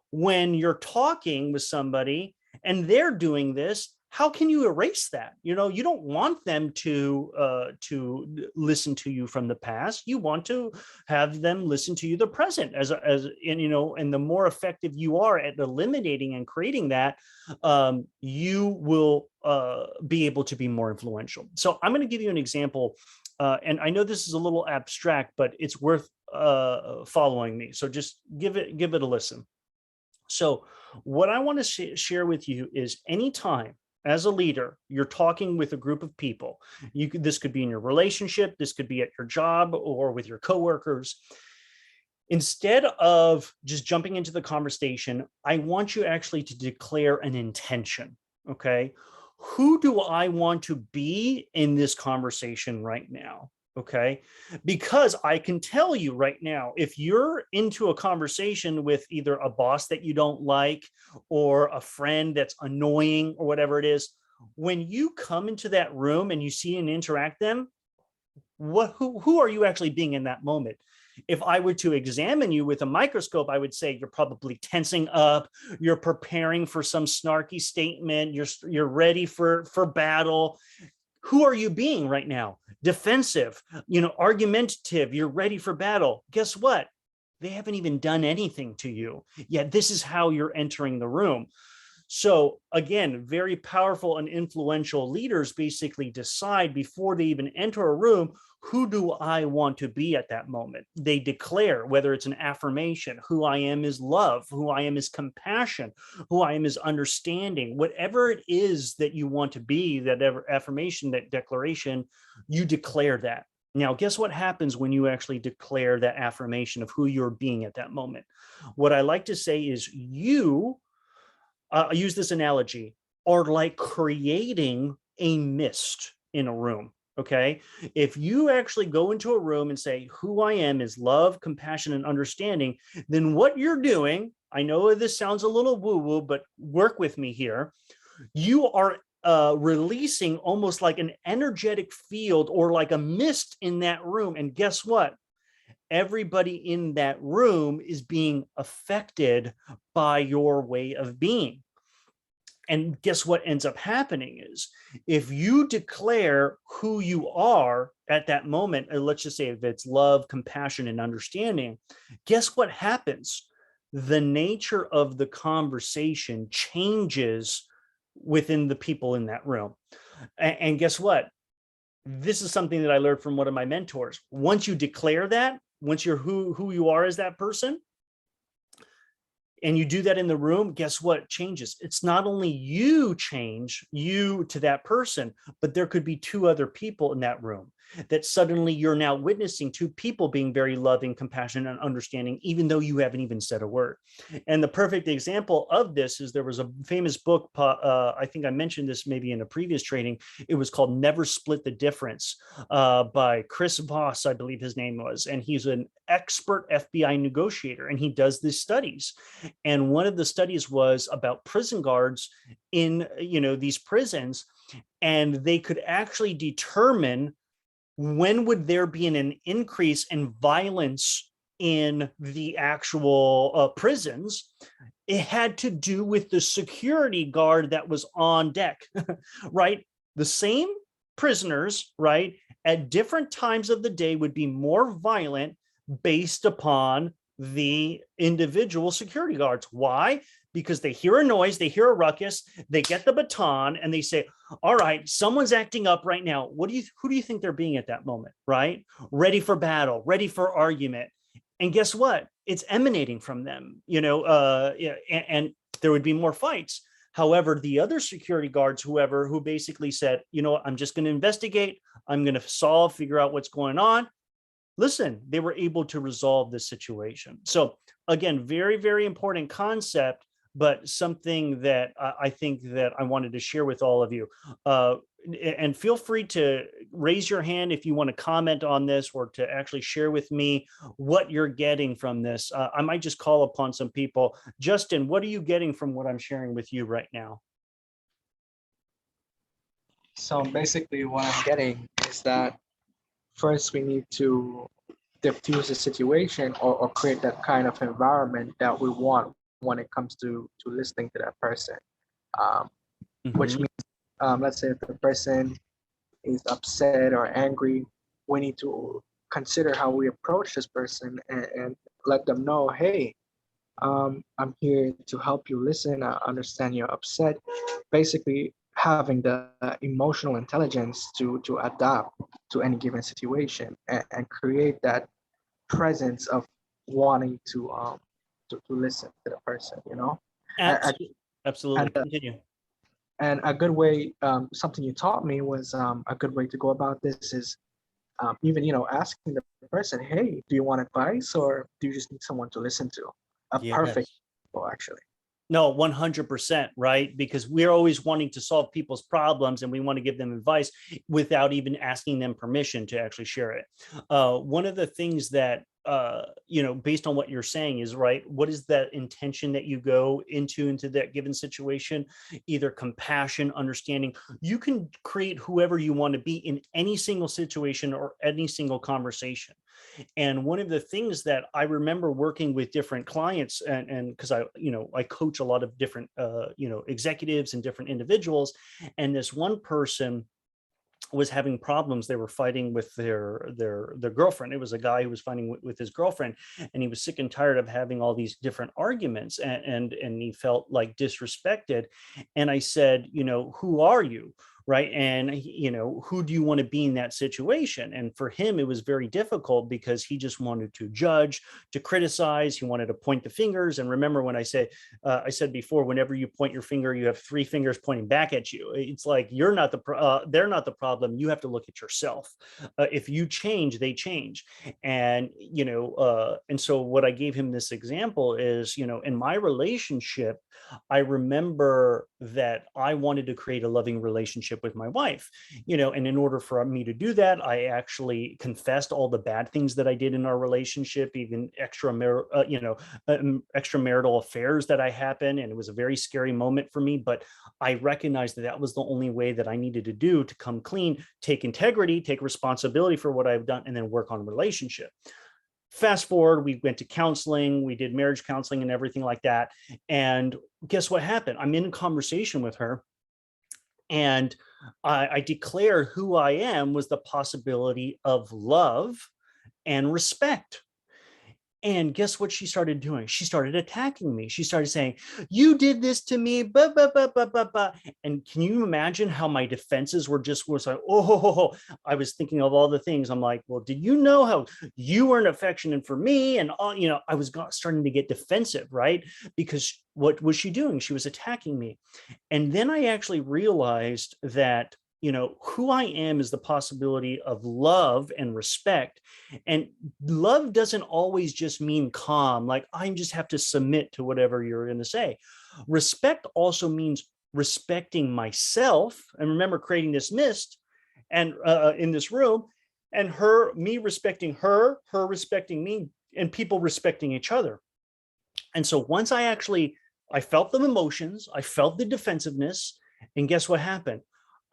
S1: when you're talking with somebody and they're doing this? How can you erase that? You don't want them to listen to you from the past. You want to have them listen to you the present, and the more effective you are at eliminating and creating that, you will be able to be more influential. So I'm going to give you an example, and I know this is a little abstract, but it's worth following me. So just give it a listen. So what I want to share with you is anytime as a leader, you're talking with a group of people. This could be in your relationship, this could be at your job or with your coworkers. Instead of just jumping into the conversation, I want you actually to declare an intention, okay? Who do I want to be in this conversation right now? Okay, because I can tell you right now, if you're into a conversation with either a boss that you don't like or a friend that's annoying or whatever it is, when you come into that room and you see and interact them, who are you actually being in that moment? If I were to examine you with a microscope, I would say you're probably tensing up, you're preparing for some snarky statement, you're ready for battle. Who are you being right now? Defensive, argumentative, you're ready for battle. Guess what? They haven't even done anything to you yet. This is how you're entering the room. So again, very powerful and influential leaders basically decide before they even enter a room, who do I want to be at that moment? They declare, whether it's an affirmation, who I am is love, who I am is compassion, who I am is understanding, whatever it is that you want to be, that affirmation, that declaration, you declare that. Now, guess what happens when you actually declare that affirmation of who you're being at that moment? What I like to say is I use this analogy, are like creating a mist in a room. Okay. If you actually go into a room and say, who I am is love, compassion, and understanding, then what you're doing, I know this sounds a little woo-woo, but work with me here. You are releasing almost like an energetic field or like a mist in that room. And guess what? Everybody in that room is being affected by your way of being. And guess what ends up happening is if you declare who you are at that moment, let's just say if it's love, compassion, and understanding, guess what happens? The nature of the conversation changes within the people in that room. And guess what? This is something that I learned from one of my mentors. Once you declare that, once you're who you are as that person, and you do that in the room, guess what changes? It's not only you change you to that person, but there could be two other people in that room that suddenly you're now witnessing two people being very loving, compassionate, and understanding, even though you haven't even said a word. And the perfect example of this is there was a famous book, I think I mentioned this maybe in a previous training. It was called Never Split the Difference by Chris Voss, I believe his name was. And he's an expert FBI negotiator, and he does these studies. And one of the studies was about prison guards in, these prisons, and they could actually determine when would there be an increase in violence in the actual prisons. It had to do with the security guard that was on deck, right? The same prisoners, right, at different times of the day would be more violent based upon the individual security guards. Why? Because they hear a noise, they hear a ruckus, they get the baton, and they say, all right, someone's acting up right now. Who do you think they're being at that moment, right? Ready for battle, ready for argument. And guess what? It's emanating from them, and there would be more fights. However, the other security guards, who basically said, I'm just going to investigate, I'm going to figure out what's going on. Listen, they were able to resolve this situation. So again, very, very important concept, but something that I think that I wanted to share with all of you. And feel free to raise your hand if you want to comment on this, or to actually share with me what you're getting from this. I might just call upon some people. Justin, what are you getting from what I'm sharing with you right now?
S3: So basically what I'm getting is that first we need to diffuse the situation, or create that kind of environment that we want when it comes to listening to that person. Which means, let's say if the person is upset or angry, we need to consider how we approach this person, and let them know, hey, I'm here to help you listen. I understand you're upset. Basically, having the emotional intelligence to adapt to any given situation, and create that presence of wanting to listen to the person,
S1: Absolutely.
S3: And,
S1: Continue.
S3: and a good way, something you taught me was, a good way to go about this is, even asking the person, hey, do you want advice, or do you just need someone to listen to? Perfect, actually.
S1: No, 100%, right? Because we're always wanting to solve people's problems, and we want to give them advice without even asking them permission to actually share it. One of the things that, based on what you're saying is, right, what is that intention that you go into that given situation? Either compassion, understanding. You can create whoever you want to be in any single situation or any single conversation. And one of the things that I remember working with different clients, and because I coach a lot of different executives and different individuals, and this one person was having problems. They were fighting with their girlfriend. It was a guy who was fighting with his girlfriend, and he was sick and tired of having all these different arguments, and he felt like disrespected. And I said, who are you? Right. And, who do you want to be in that situation? And for him, it was very difficult because he just wanted to judge, to criticize. He wanted to point the fingers. And remember when I said before, whenever you point your finger, you have three fingers pointing back at you. It's like, they're not the problem. You have to look at yourself. If you change, they change. And, and so what I gave him this example is, in my relationship, I remember that I wanted to create a loving relationship with my wife, and in order for me to do that, I actually confessed all the bad things that I did in our relationship, even extramarital affairs that I happened. And it was a very scary moment for me, but I recognized that was the only way that I needed to do to come clean, take integrity, take responsibility for what I've done, and then work on relationship. Fast forward, we went to counseling, we did marriage counseling and everything like that. And guess what happened? I'm in a conversation with her, and I declared who I am was the possibility of love and respect. And guess what she started doing? She started attacking me. She started saying, you did this to me, blah, blah, blah, blah, blah, blah. And can you imagine how my defenses was like, oh, I was thinking of all the things. I'm like, well, did you know how you weren't affectionate for me? And all, I was starting to get defensive, right? Because what was she doing? She was attacking me. And then I actually realized that who I am is the possibility of love and respect. And love doesn't always just mean calm, like I just have to submit to whatever you're going to say. Respect also means respecting myself. And remember, creating this mist and in this room, and me respecting her respecting me, and people respecting each other. And so once I felt the emotions, I felt the defensiveness, and guess what happened?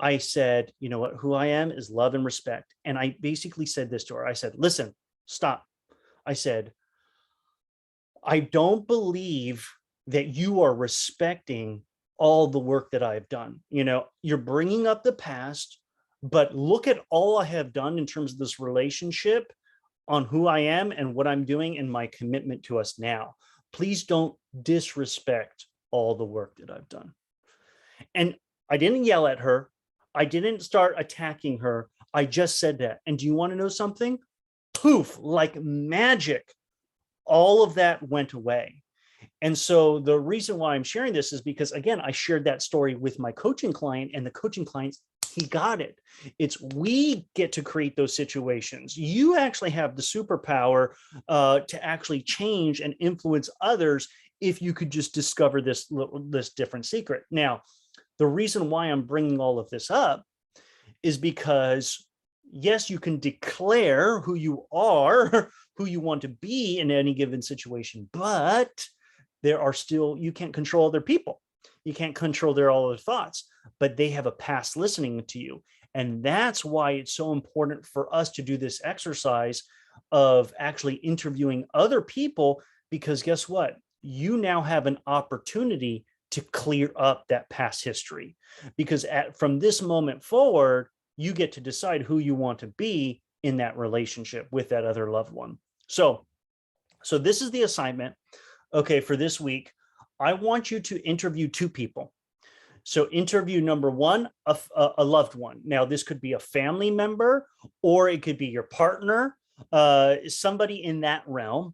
S1: I said, you know what, who I am is love and respect. And I basically said this to her. I said, listen, stop. I said, I don't believe that you are respecting all the work that I've done. You're bringing up the past, but look at all I have done in terms of this relationship, on who I am and what I'm doing and my commitment to us now. Please don't disrespect all the work that I've done. And I didn't yell at her. I didn't start attacking her. I just said that. And do you want to know something? Poof, like magic, all of that went away. And so the reason why I'm sharing this is because, again, I shared that story with my coaching client, and the coaching client, he got it. We get to create those situations. You actually have the superpower to actually change and influence others if you could just discover this different secret. Now, the reason why I'm bringing all of this up is because, yes, you can declare who you are, who you want to be in any given situation, but you can't control other people. You can't control all their thoughts, but they have a past listening to you. And that's why it's so important for us to do this exercise of actually interviewing other people, because guess what? You now have an opportunity to clear up that past history, because from this moment forward, you get to decide who you want to be in that relationship with that other loved one. So this is the assignment. Okay, for this week, I want you to interview 2 people. So interview number 1, a loved one. Now, this could be a family member, or it could be your partner, somebody in that realm.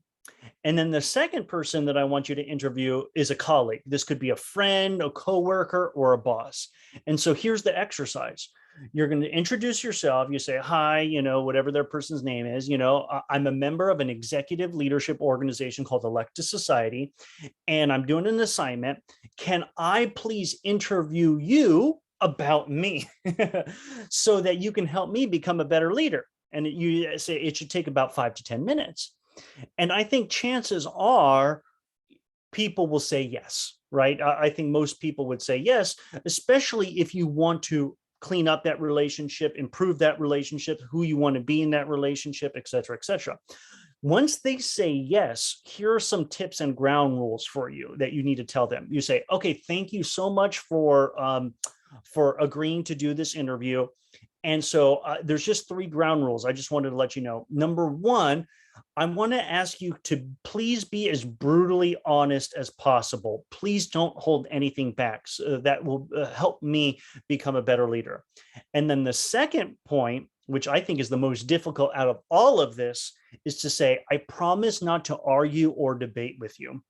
S1: And then the second person that I want you to interview is a colleague. This could be a friend, a coworker, or a boss. And so here's the exercise. You're going to introduce yourself. You say, hi, whatever their person's name is. I'm a member of an executive leadership organization called Openness Society, and I'm doing an assignment. Can I please interview you about me so that you can help me become a better leader? And you say it should take about 5 to 10 minutes. And I think chances are people will say yes, right? I think most people would say yes, especially if you want to clean up that relationship, improve that relationship, who you want to be in that relationship, et cetera, et cetera. Once they say yes, here are some tips and ground rules for you that you need to tell them. You say, okay, thank you so much for agreeing to do this interview. And so there's just 3 ground rules. I just wanted to let you know. Number 1, I want to ask you to please be as brutally honest as possible. Please don't hold anything back. So that will help me become a better leader. And then the second point, which I think is the most difficult out of all of this, is to say, I promise not to argue or debate with you.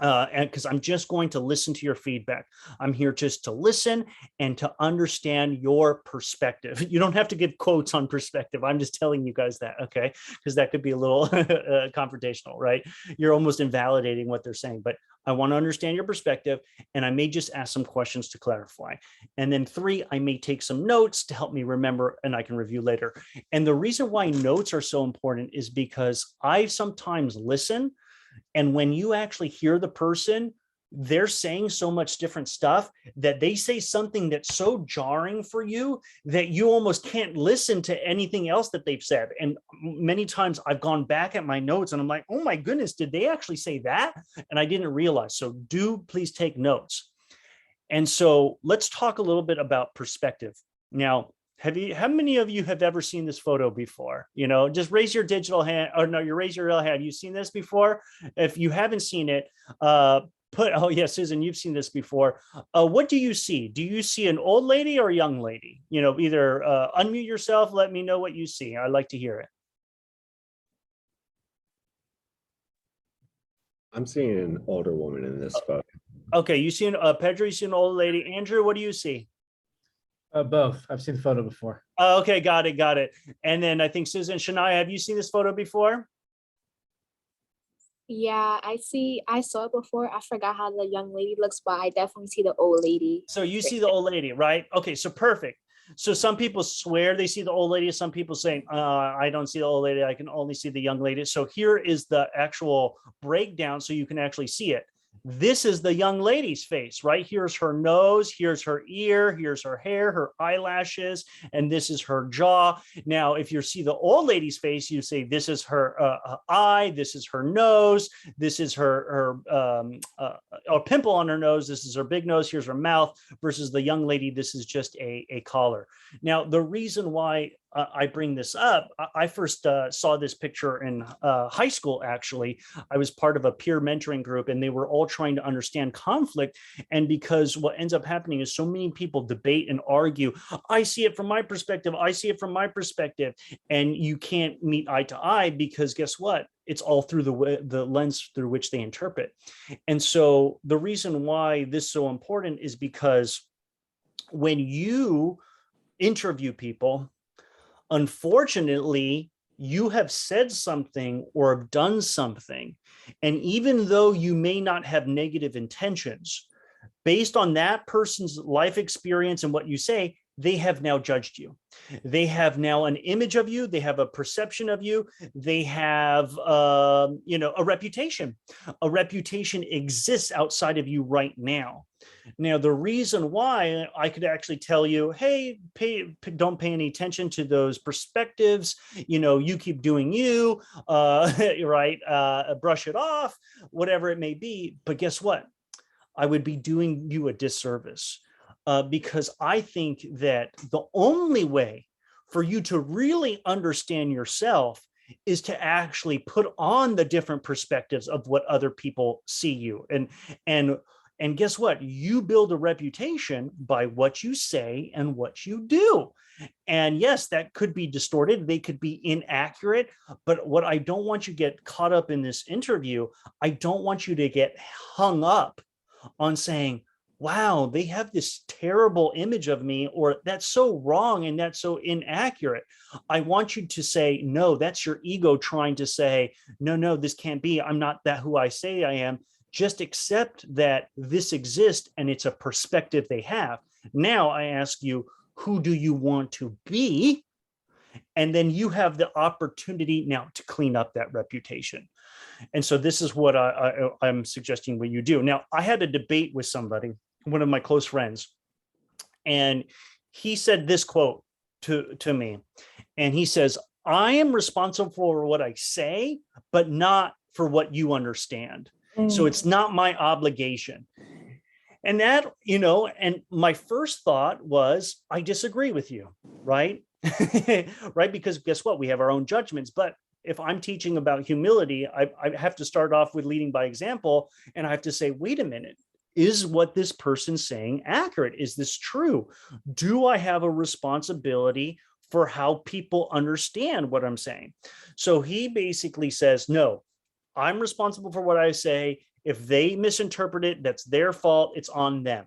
S1: And because I'm just going to listen to your feedback. I'm here just to listen and to understand your perspective. You don't have to give quotes on perspective. I'm just telling you guys that, okay? Because that could be a little confrontational, right? You're almost invalidating what they're saying, but I want to understand your perspective, and I may just ask some questions to clarify. And then 3, I may take some notes to help me remember, and I can review later. And the reason why notes are so important is because I sometimes listen, and when you actually hear the person, they're saying so much different stuff that they say something that's so jarring for you that you almost can't listen to anything else that they've said. And many times I've gone back at my notes and I'm like, oh my goodness, did they actually say that? And I didn't realize. So do please take notes. And so let's talk a little bit about perspective. Now, How many of you have ever seen this photo before? Just raise your digital hand, or no, you raise your real hand. You've seen this before? If you haven't seen it, oh yeah, Susan, you've seen this before. What do you see? Do you see an old lady or a young lady? Either unmute yourself, let me know what you see. I'd like to hear it.
S5: I'm seeing an older woman in this photo.
S1: Okay, you see Pedro, you see an old lady. Andrew, what do you see?
S4: Both. I've seen the photo before.
S1: Okay, got it. And then I think Susan, Shania, have you seen this photo before?
S6: Yeah, I saw it before. I forgot how the young lady looks, but I definitely see the old lady.
S1: So you see the old lady, right? Okay, so perfect. So some people swear they see the old lady. Some people saying, I don't see the old lady. I can only see the young lady. So here is the actual breakdown so you can actually see it. This is the young lady's face, right? Here's her nose, here's her ear, here's her hair, her eyelashes, and this is her jaw. Now, if you see the old lady's face, you say this is her eye, this is her nose, this is her pimple on her nose, this is her big nose, here's her mouth, versus the young lady, this is just a collar. Now, the reason why I bring this up, I first saw this picture in high school, actually. I was part of a peer mentoring group, and they were all trying to understand conflict. And because what ends up happening is so many people debate and argue, I see it from my perspective, I see it from my perspective, and you can't meet eye to eye because guess what? It's all through the lens through which they interpret. And so the reason why this is so important is because when you interview people, unfortunately, you have said something or have done something. And even though you may not have negative intentions, based on that person's life experience and what you say, they have now judged you. They have now an image of you. They have a perception of you. They have, a reputation. A reputation exists outside of you right now. Now, the reason why I could actually tell you, hey, don't pay any attention to those perspectives. You keep doing you, right? Brush it off, whatever it may be. But guess what? I would be doing you a disservice. Because I think that the only way for you to really understand yourself is to actually put on the different perspectives of what other people see you. And guess what? You build a reputation by what you say and what you do. And yes, that could be distorted. They could be inaccurate. But what I don't want you to get caught up in this interview, I don't want you to get hung up on saying, wow, they have this terrible image of me, or that's so wrong and that's so inaccurate. I want you to say, no, that's your ego trying to say, no, this can't be. I'm not that who I say I am. Just accept that this exists and it's a perspective they have. Now I ask you, who do you want to be? And then you have the opportunity now to clean up that reputation. And so this is what I'm suggesting what you do. Now, I had a debate with somebody, one of my close friends, and he said this quote to me. And he says, I am responsible for what I say, but not for what you understand. So it's not my obligation. And that, and my first thought was, I disagree with you, right? Right? Because guess what? We have our own judgments. But if I'm teaching about humility, I have to start off with leading by example. And I have to say, wait a minute, is what this person's saying accurate? Is this true? Do I have a responsibility for how people understand what I'm saying? So he basically says, no, I'm responsible for what I say. If they misinterpret it, that's their fault. It's on them.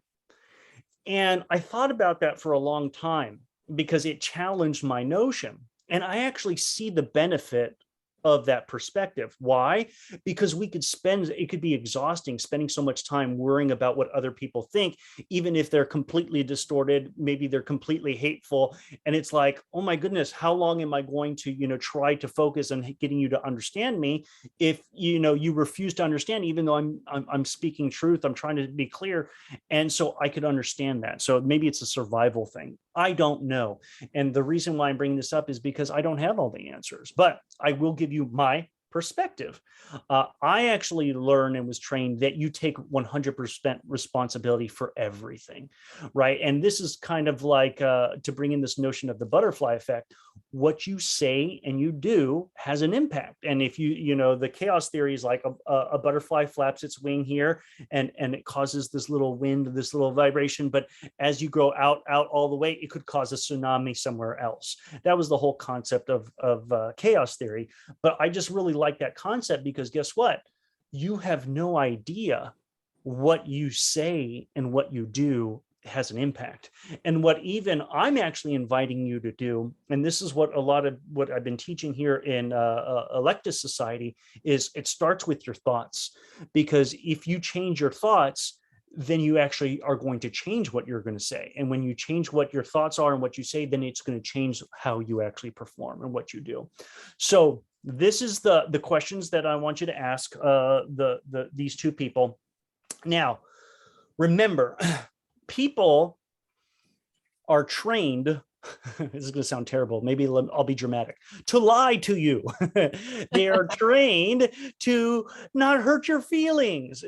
S1: And I thought about that for a long time because it challenged my notion. And I actually see the benefit of that perspective. Why? Because it could be exhausting spending so much time worrying about what other people think, even if they're completely distorted, maybe they're completely hateful. And it's like, oh my goodness, how long am I going to, try to focus on getting you to understand me if, you refuse to understand, even though I'm speaking truth, I'm trying to be clear. And so I could understand that. So maybe it's a survival thing. I don't know. And the reason why I'm bringing this up is because I don't have all the answers, but I will give you my perspective. I actually learned and was trained that you take 100% responsibility for everything, right? And this is kind of like to bring in this notion of the butterfly effect. What you say and you do has an impact. And if you know, the chaos theory is like a butterfly flaps its wing here and it causes this little wind, this little vibration. But as you go out all the way, it could cause a tsunami somewhere else. That was the whole concept of chaos theory. But I just really like that concept because guess what? You have no idea what you say and what you do has an impact. And what even I'm actually inviting you to do, and this is what a lot of what I've been teaching here in Electus Society, is it starts with your thoughts. Because if you change your thoughts, then you actually are going to change what you're going to say. And when you change what your thoughts are and what you say, then it's going to change how you actually perform and what you do. So this is the questions that I want you to ask these two people. Now, remember, people are trained, this is going to sound terrible, maybe I'll be dramatic, to lie to you. They are trained to not hurt your feelings,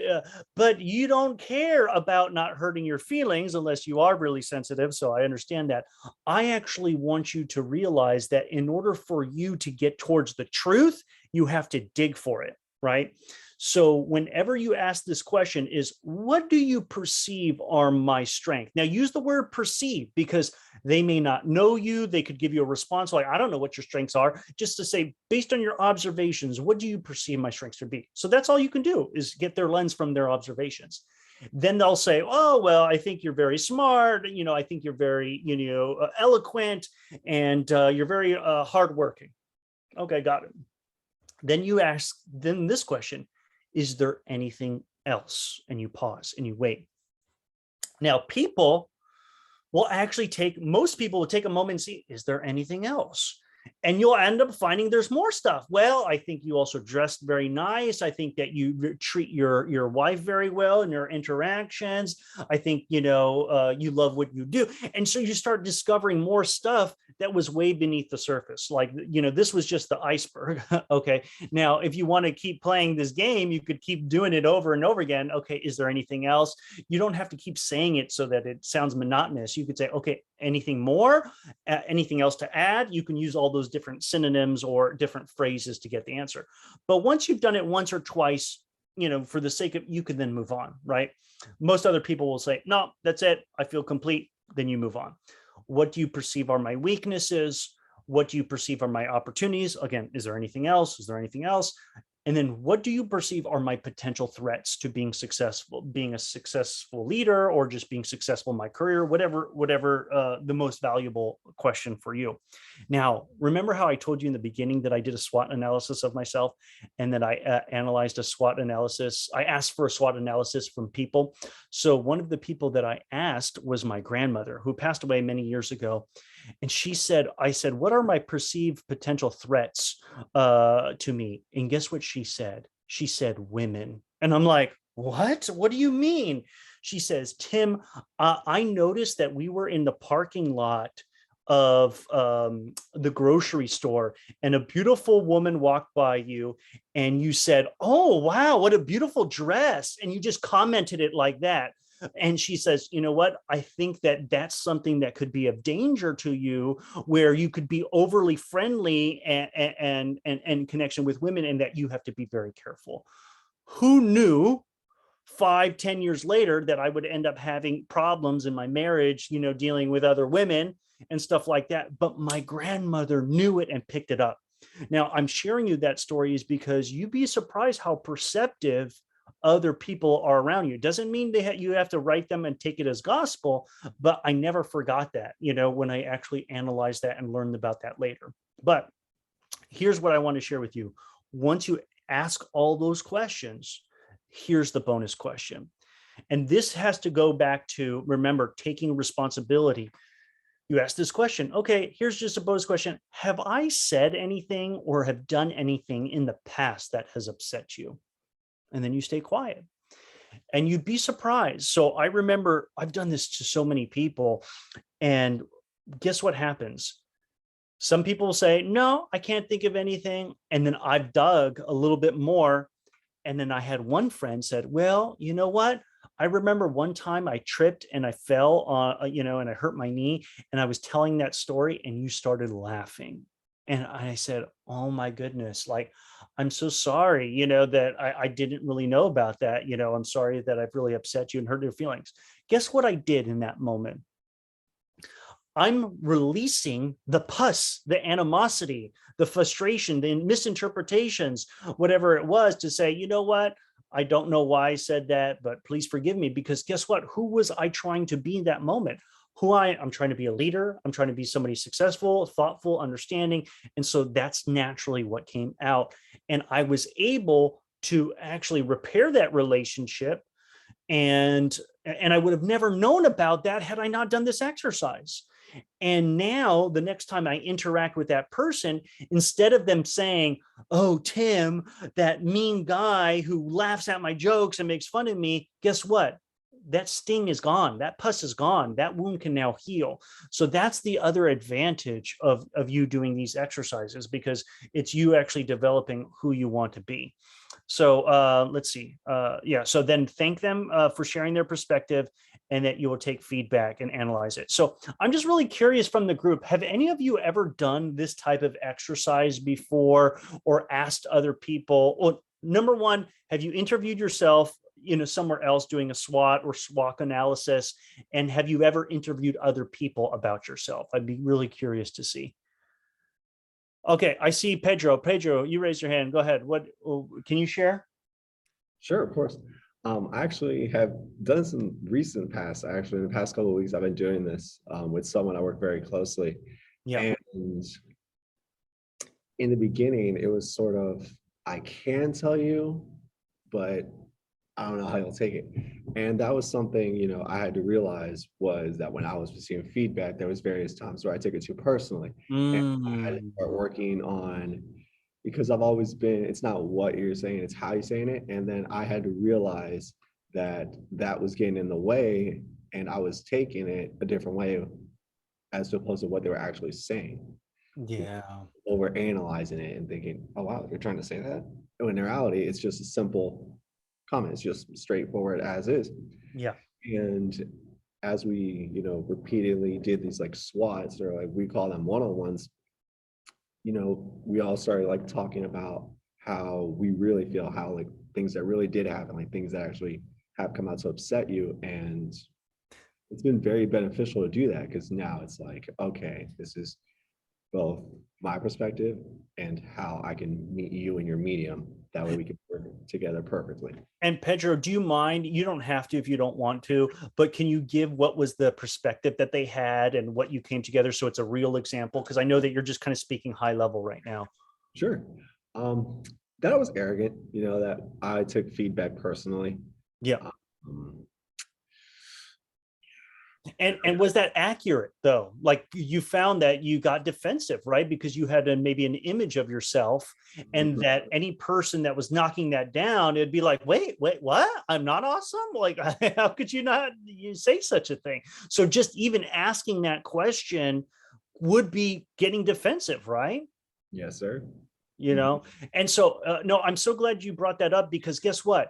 S1: but you don't care about not hurting your feelings unless you are really sensitive. So I understand that. I actually want you to realize that in order for you to get towards the truth, you have to dig for it, right? So whenever you ask this question is, what do you perceive are my strengths? Now use the word perceive because they may not know you. They could give you a response like, I don't know what your strengths are, just to say, based on your observations, what do you perceive my strengths to be? So that's all you can do is get their lens from their observations. Then they'll say, oh, well, I think you're very smart. You know, I think you're very, eloquent and you're very hardworking. Okay, got it. Then you ask them this question, is there anything else? And you pause and you wait. Now, people will actually most people will take a moment and see, is there anything else? And you'll end up finding there's more stuff. Well, I think you also dressed very nice. I think that you treat your wife very well in your interactions. I think, you love what you do. And so you start discovering more stuff that was way beneath the surface. Like, this was just the iceberg. Okay. Now, if you want to keep playing this game, you could keep doing it over and over again. Okay. Is there anything else? You don't have to keep saying it so that it sounds monotonous. You could say, okay, anything more? Anything else to add? You can use all those different synonyms or different phrases to get the answer. But once you've done it once or twice, for the sake of, you can then move on, right? Most other people will say, no, that's it. I feel complete. Then you move on. What do you perceive are my weaknesses? What do you perceive are my opportunities? Again, is there anything else? Is there anything else? And then what do you perceive are my potential threats to being successful, being a successful leader, or just being successful in my career, whatever the most valuable question for you. Now, remember how I told you in the beginning that I did a SWOT analysis of myself and that I analyzed a SWOT analysis. I asked for a SWOT analysis from people. So one of the people that I asked was my grandmother, who passed away many years ago. And I said, what are my perceived potential threats to me? And guess what she said? She said, women. And I'm like, what? What do you mean? She says, Tim, I noticed that we were in the parking lot of the grocery store and a beautiful woman walked by you and you said, oh, wow, what a beautiful dress. And you just commented it like that. And she says, you know what? I think that that's something that could be of danger to you, where you could be overly friendly and connection with women, and that you have to be very careful. Who knew 5-10 years later that I would end up having problems in my marriage, dealing with other women and stuff like that. But my grandmother knew it and picked it up. Now, I'm sharing you that story is because you'd be surprised how perceptive other people are around you. Doesn't mean you have to write them and take it as gospel, but I never forgot that, when I actually analyzed that and learned about that later. But here's what I want to share with you. Once you ask all those questions, here's the bonus question. And this has to go back to, remember, taking responsibility. You ask this question. Okay, here's just a bonus question. Have I said anything or have done anything in the past that has upset you? And then you stay quiet and you'd be surprised. So I remember I've done this to so many people, and guess what happens? Some people say, no, I can't think of anything. And then I've dug a little bit more. And then I had one friend said, well, you know what? I remember one time I tripped and I fell on, and I hurt my knee, and I was telling that story and you started laughing. And I said, oh my goodness, like, I'm so sorry, that I didn't really know about that. I'm sorry that I've really upset you and hurt your feelings. Guess what I did in that moment? I'm releasing the pus, the animosity, the frustration, the misinterpretations, whatever it was, to say, you know what? I don't know why I said that, but please forgive me, because guess what? Who was I trying to be in that moment? I'm trying to be a leader. I'm trying to be somebody successful, thoughtful, understanding. And so that's naturally what came out. And I was able to actually repair that relationship. And I would have never known about that had I not done this exercise. And now the next time I interact with that person, instead of them saying, oh, Tim, that mean guy who laughs at my jokes and makes fun of me, guess what? That sting is gone. That pus is gone. That wound can now heal. So that's the other advantage of you doing these exercises, because it's you actually developing who you want to be. So let's see. So then thank them for sharing their perspective, and that you will take feedback and analyze it. So I'm just really curious from the group, have any of you ever done this type of exercise before, or asked other people? Well, number one, have you interviewed yourself, somewhere else doing a SWOT or SWOT analysis? And have you ever interviewed other people about yourself? I'd be really curious to see. Okay, I see Pedro. Pedro, you raised your hand. Go ahead. What can you share?
S5: Sure, of course. I actually have done some recent past. Actually, in the past couple of weeks, I've been doing this with someone I work very closely.
S1: Yeah.
S5: And in the beginning, it was sort of, I can tell you, but I don't know how you'll take it. And that was something, I had to realize, was that when I was receiving feedback, there was various times where I took it too personally. And I had to start working on, because I've always been, it's not what you're saying, it's how you're saying it. And then I had to realize that that was getting in the way, and I was taking it a different way as opposed to what they were actually saying.
S1: Yeah.
S5: Over analyzing it and thinking, oh wow, you're trying to say that? And in reality, it's just a simple comment. It's just straightforward as is.
S1: Yeah.
S5: And as we, repeatedly did these like SWATs, or like we call them one-on-ones, we all started like talking about how we really feel, how like things that really did happen, like things that actually have come out to upset you. And it's been very beneficial to do that, because now it's like, okay, this is both my perspective and how I can meet you in your medium. That way we can work together perfectly.
S1: And Pedro, do you mind? You don't have to if you don't want to, but can you give what was the perspective that they had and what you came together, so it's a real example? Because I know that you're just kind of speaking high level right now.
S5: Sure. That I was arrogant, that I took feedback personally.
S1: Yeah.
S5: Um,
S1: And was that accurate though? Like, you found that you got defensive, right? Because you had maybe an image of yourself, and that any person that was knocking that down, it'd be like, wait, what? I'm not awesome? Like, how could you say such a thing? So just even asking that question would be getting defensive, right?
S5: Yes, sir.
S1: And so, no, I'm so glad you brought that up, because guess what?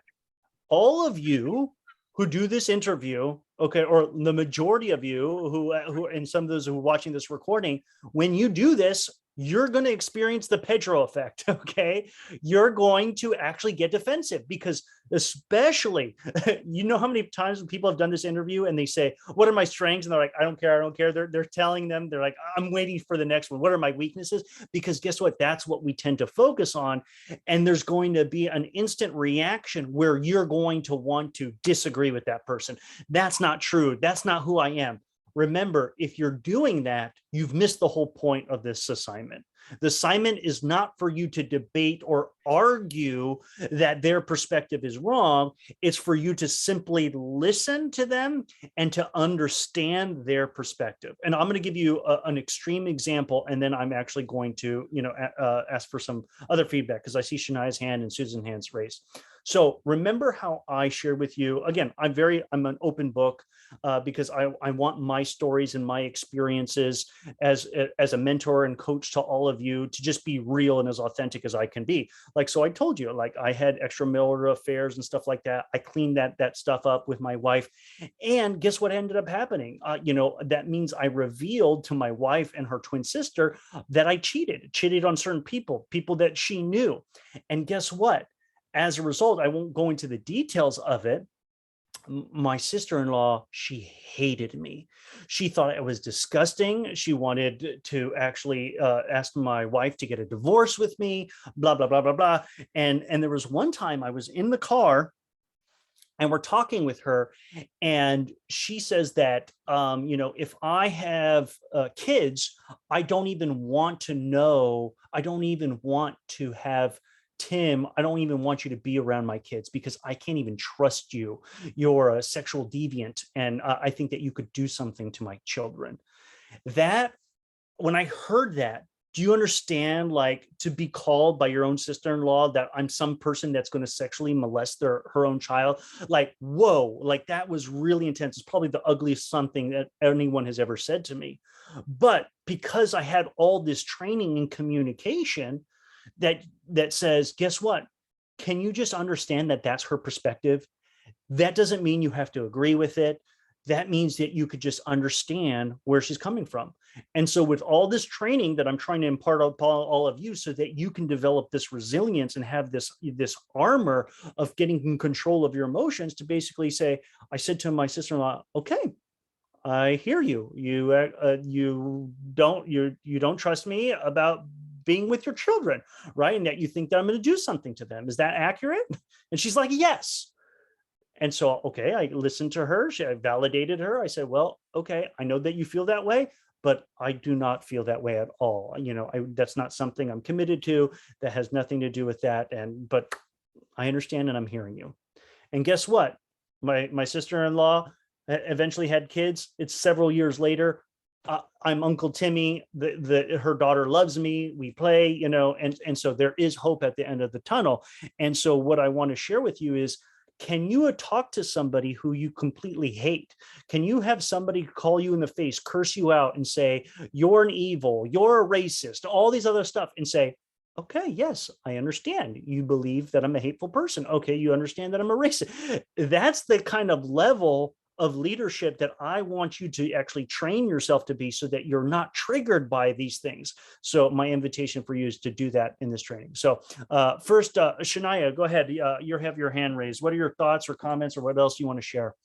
S1: All of you who do this interview, okay, or the majority of you who and some of those who are watching this recording, when you do this, you're going to experience the Pedro effect, okay? You're going to actually get defensive, because especially, how many times people have done this interview and they say, what are my strengths? And they're like, I don't care. They're telling them, they're like, I'm waiting for the next one. What are my weaknesses? Because guess what? That's what we tend to focus on. And there's going to be an instant reaction where you're going to want to disagree with that person. That's not true. That's not who I am. Remember, if you're doing that, you've missed the whole point of this assignment. The assignment is not for you to debate or argue that their perspective is wrong. It's for you to simply listen to them and to understand their perspective. And I'm going to give you an extreme example, and then I'm actually going to, ask for some other feedback, because I see Shania's hand and Susan's hands raised. So remember how I shared with you, again, I'm an open book, because I want my stories and my experiences as a mentor and coach to all of you to just be real and as authentic as I can be. Like, so I told you, like, I had extramarital affairs and stuff like that. I cleaned that stuff up with my wife. And guess what ended up happening? That means I revealed to my wife and her twin sister that I cheated on certain people that she knew. And guess what? As a result, I won't go into the details of it. My sister-in-law, she hated me. She thought it was disgusting. She wanted to actually ask my wife to get a divorce with me, blah, blah, blah, blah, blah. And there was one time I was in the car and we're talking with her, and she says that, if I have kids, I don't even want to have Tim, I don't even want you to be around my kids because I can't even trust you. You're a sexual deviant. And I think that you could do something to my children. When I heard that, do you understand, like, to be called by your own sister-in-law that I'm some person that's going to sexually molest her own child? Like, whoa, like that was really intense. It's probably the ugliest something that anyone has ever said to me. But because I had all this training in communication, that says, guess what? Can you just understand that that's her perspective? That doesn't mean you have to agree with it. That means that you could just understand where she's coming from. And so with all this training that I'm trying to impart upon all of you so that you can develop this resilience and have this armor of getting in control of your emotions, to basically say, I said to my sister-in-law, okay, I hear you. You don't trust me about being with your children, right? And that you think that I'm going to do something to them. Is that accurate? And she's like, yes. And so, okay, I listened to her. I validated her. I said, well, okay, I know that you feel that way, but I do not feel that way at all. That's not something I'm committed to. That has nothing to do with that. But I understand and I'm hearing you. And guess what? My sister-in-law eventually had kids. It's several years later. I'm Uncle Timmy. Her daughter loves me. We play, and so there is hope at the end of the tunnel. And so what I want to share with you is, can you talk to somebody who you completely hate? Can you have somebody call you in the face, curse you out, and say, you're an evil, you're a racist, all these other stuff, and say, okay, yes, I understand. You believe that I'm a hateful person. Okay, you understand that I'm a racist. That's the kind of level of leadership that I want you to actually train yourself to be, so that you're not triggered by these things. So my invitation for you is to do that in this training. So first, Shania, go ahead. You have your hand raised. What are your thoughts or comments, or what else you want to share?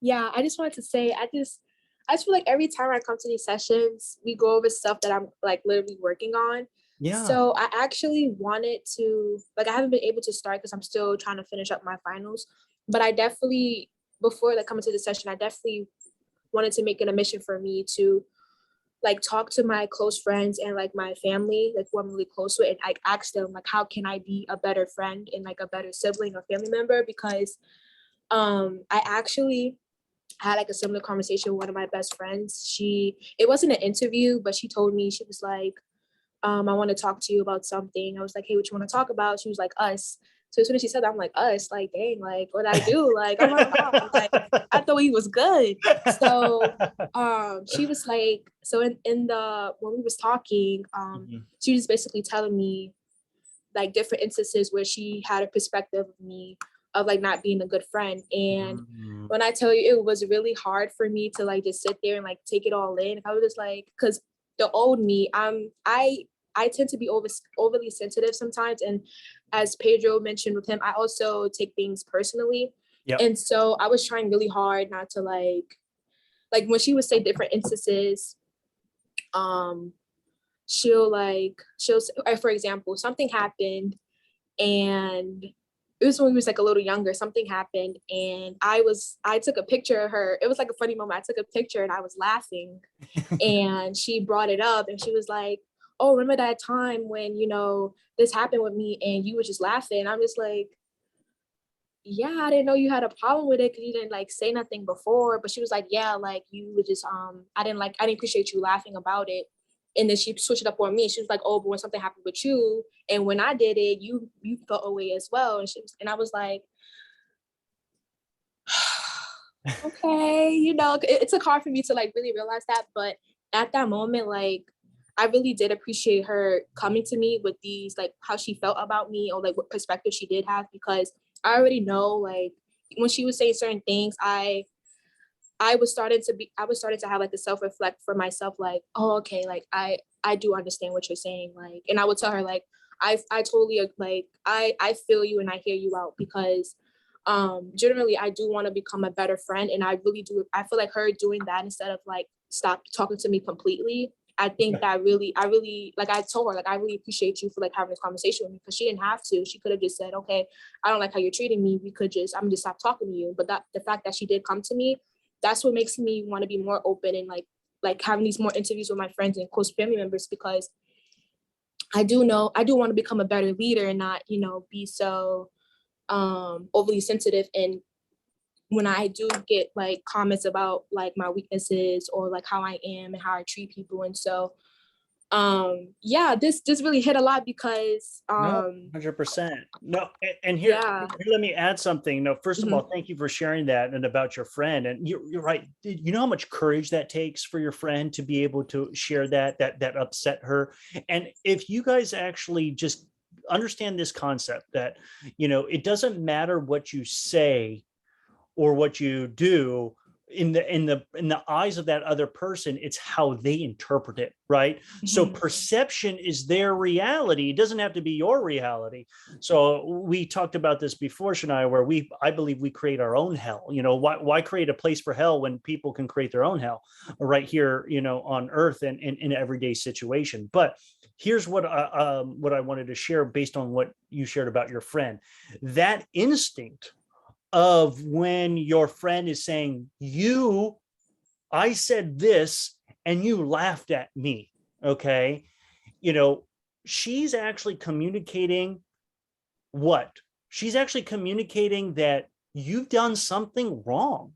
S6: Yeah, I just wanted to say, I just feel like every time I come to these sessions, we go over stuff that I'm like literally working on.
S1: Yeah.
S6: So I actually wanted to, like, I haven't been able to start because I'm still trying to finish up my finals, but I definitely, before coming to the session, I definitely wanted to make it a mission for me to like talk to my close friends and like my family, like who I'm really close with, and like ask them like, how can I be a better friend and like a better sibling or family member? Because I actually had like a similar conversation with one of my best friends. It wasn't an interview, but she told me, she was like, I want to talk to you about something. I was like, hey, what you want to talk about? She was like, us. So as soon as she said that, I'm like, us, like, dang, like, what I do? Like, oh my God, like, I thought he was good. So she was like, so when we was talking, she was basically telling me like different instances where she had a perspective of me of like not being a good friend. And when I tell you, it was really hard for me to like just sit there and like take it all in. I was just like, because the old me, I tend to be overly sensitive sometimes. And as Pedro mentioned with him, I also take things personally. Yep. And so I was trying really hard not to like when she would say different instances, she'll for example, something happened and it was when we was like a little younger, something happened and I took a picture of her. It was like a funny moment. I took a picture and I was laughing and she brought it up and she was like, oh, remember that time when, this happened with me and you were just laughing. I'm just like, yeah, I didn't know you had a problem with it because you didn't like say nothing before. But she was like, yeah, like you would just, I didn't appreciate you laughing about it. And then she switched it up on me. She was like, oh, but when something happened with you and when I did it, you felt away as well. And I was like, okay, it took hard for me to like really realize that. But at that moment, like, I really did appreciate her coming to me with these, like, how she felt about me or like what perspective she did have, because I already know, like, when she was saying certain things, I was starting to have like the self-reflect for myself, like, oh, okay, like I do understand what you're saying. Like, and I would tell her, like, I totally like, I feel you and I hear you out, because generally I do want to become a better friend. And I really do. I feel like her doing that instead of like stop talking to me completely. I think that I really, like, I told her, like, I really appreciate you for like having this conversation with me, because she didn't have to. She could have just said, okay, I don't like how you're treating me. I'm just stop talking to you. But that the fact that she did come to me, that's what makes me want to be more open and like having these more interviews with my friends and close family members, because I do want to become a better leader and not, be so overly sensitive. And when I do get like comments about like my weaknesses or like how I am and how I treat people. And so yeah, this really hit a lot, because
S1: No, 100%. No, and here,
S6: yeah.
S1: here, let me add something. No, first of all, thank you for sharing that and about your friend. And you're right. You know how much courage that takes for your friend to be able to share that upset her. And if you guys actually just understand this concept that, it doesn't matter what you say or what you do in the eyes of that other person, it's how they interpret it, right? So perception is their reality. It doesn't have to be your reality. So we talked about this before, Shania, where I believe we create our own hell. Why create a place for hell when people can create their own hell right here, on earth and in everyday situation. But here's what I wanted to share based on what you shared about your friend. That instinct of when your friend is saying, I said this and you laughed at me. Okay. She's actually communicating what? She's actually communicating that you've done something wrong.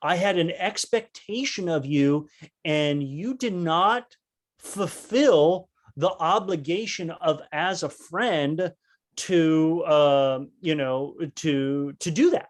S1: I had an expectation of you and you did not fulfill the obligation of as a friend to to do that.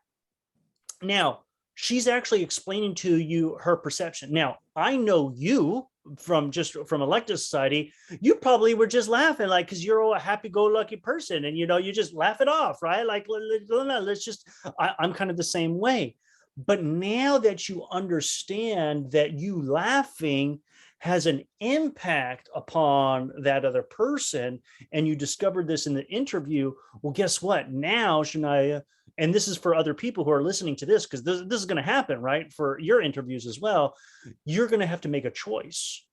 S1: Now, she's actually explaining to you her perception. Now, I know you from Elective Society, you probably were just laughing, like, because you're a happy-go-lucky person, and you just laugh it off, right? Like, let's just. I'm kind of the same way. But now that you understand that you laughing has an impact upon that other person, and you discovered this in the interview, well, guess what? Now, Shania, and this is for other people who are listening to this, because this is going to happen, right? For your interviews as well, you're going to have to make a choice.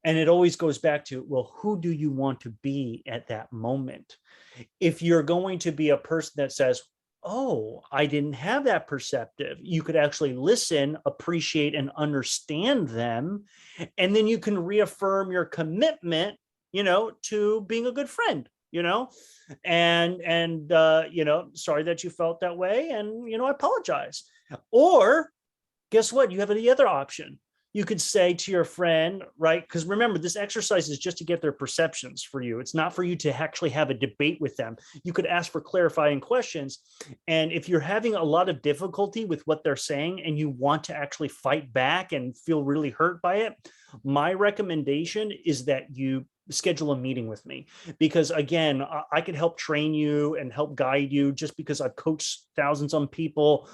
S1: And it always goes back to, well, who do you want to be at that moment? If you're going to be a person that says, oh, I didn't have that perceptive, you could actually listen, appreciate, and understand them. And then you can reaffirm your commitment, to being a good friend, and sorry that you felt that way. And, I apologize. Or guess what? You have the other option. You could say to your friend, right? Because remember, this exercise is just to get their perceptions for you. It's not for you to actually have a debate with them. You could ask for clarifying questions. And if you're having a lot of difficulty with what they're saying and you want to actually fight back and feel really hurt by it, my recommendation is that you schedule a meeting with me, because again, I could help train you and help guide you, just because I've coached thousands of people,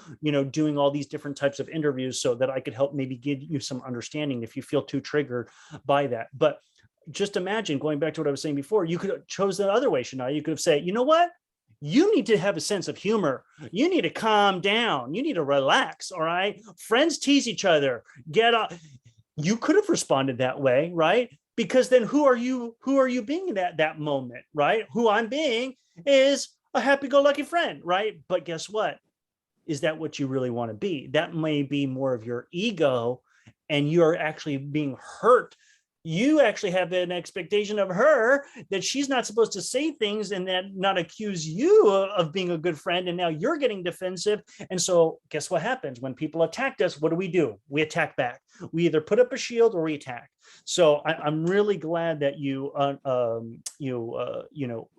S1: doing all these different types of interviews, so that I could help maybe give you some understanding if you feel too triggered by that. But just imagine, going back to what I was saying before, you could have chose the other way, Shania. You could have said, you know what? You need to have a sense of humor. You need to calm down. You need to relax. All right. Friends tease each other. Get up. You could have responded that way, right? Because then who are you being in that moment, right? Who I'm being is a happy-go-lucky friend, right? But guess what? Is that what you really want to be? That may be more of your ego, and you're actually being hurt you actually have an expectation of her that she's not supposed to say things and that not accuse you of being a good friend. And now you're getting defensive. And so guess what happens when people attack us? What do? We attack back. We either put up a shield or we attack. So I'm really glad that you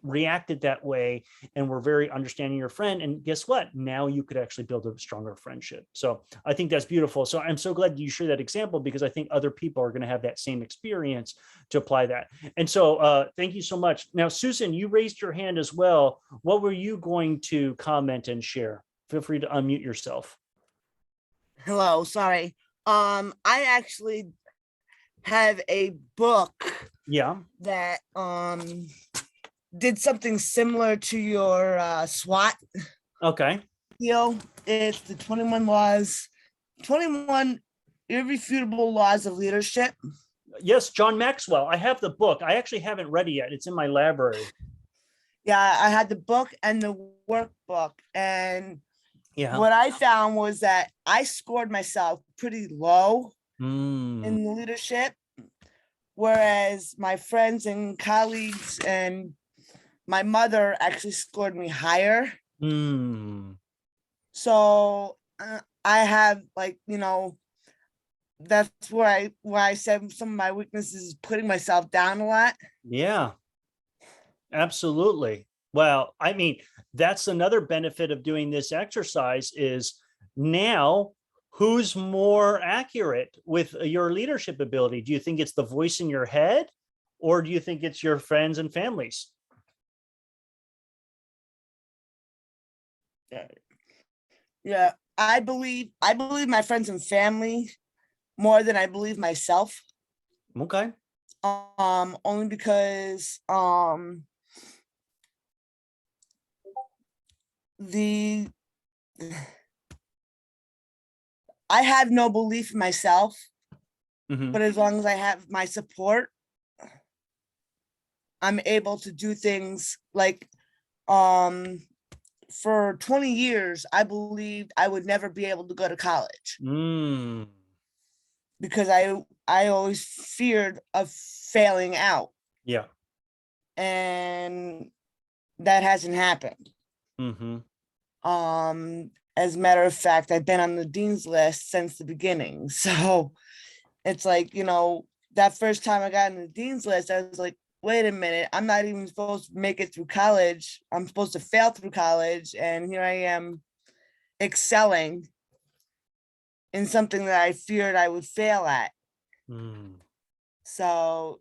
S1: reacted that way and were very understanding your friend. And guess what? Now you could actually build a stronger friendship. So I think that's beautiful. So I'm so glad you share that example, because I think other people are going to have that same experience to apply that. And so thank you so much. Now, Susan, you raised your hand as well. What were you going to comment and share? Feel free to unmute yourself.
S7: Hello, sorry. I actually have a book
S1: Yeah.
S7: that did something similar to your SWAT
S1: Okay.
S7: deal. It's the 21 irrefutable laws of leadership.
S1: Yes, John Maxwell. I have the book. I actually haven't read it yet. It's in my library.
S7: Yeah, I had the book and the workbook, and
S1: Yeah.
S7: what I found was that I scored myself pretty low
S1: Mm.
S7: in leadership, whereas my friends and colleagues and my mother actually scored me higher.
S1: Mm.
S7: So I have, like, that's where I said some of my weaknesses is putting myself down a lot.
S1: Yeah, absolutely. Well, I mean, that's another benefit of doing this exercise is now who's more accurate with your leadership ability? Do you think it's the voice in your head, or do you think it's your friends and families?
S7: Yeah, I believe my friends and family more than I believe myself.
S1: Okay.
S7: Only because I have no belief in myself,
S1: Mhm.
S7: but as long as I have my support, I'm able to do things like for 20 years, I believed I would never be able to go to college
S1: Mm.
S7: because I always feared of failing out,
S1: Yeah.
S7: and that hasn't happened.
S1: Mm-hmm.
S7: As a matter of fact, I've been on the dean's list since the beginning. So it's like, that first time I got on the dean's list, I was like, wait a minute, I'm not even supposed to make it through college. I'm supposed to fail through college. And here I am excelling in something that I feared I would fail at.
S1: Mm.
S7: So,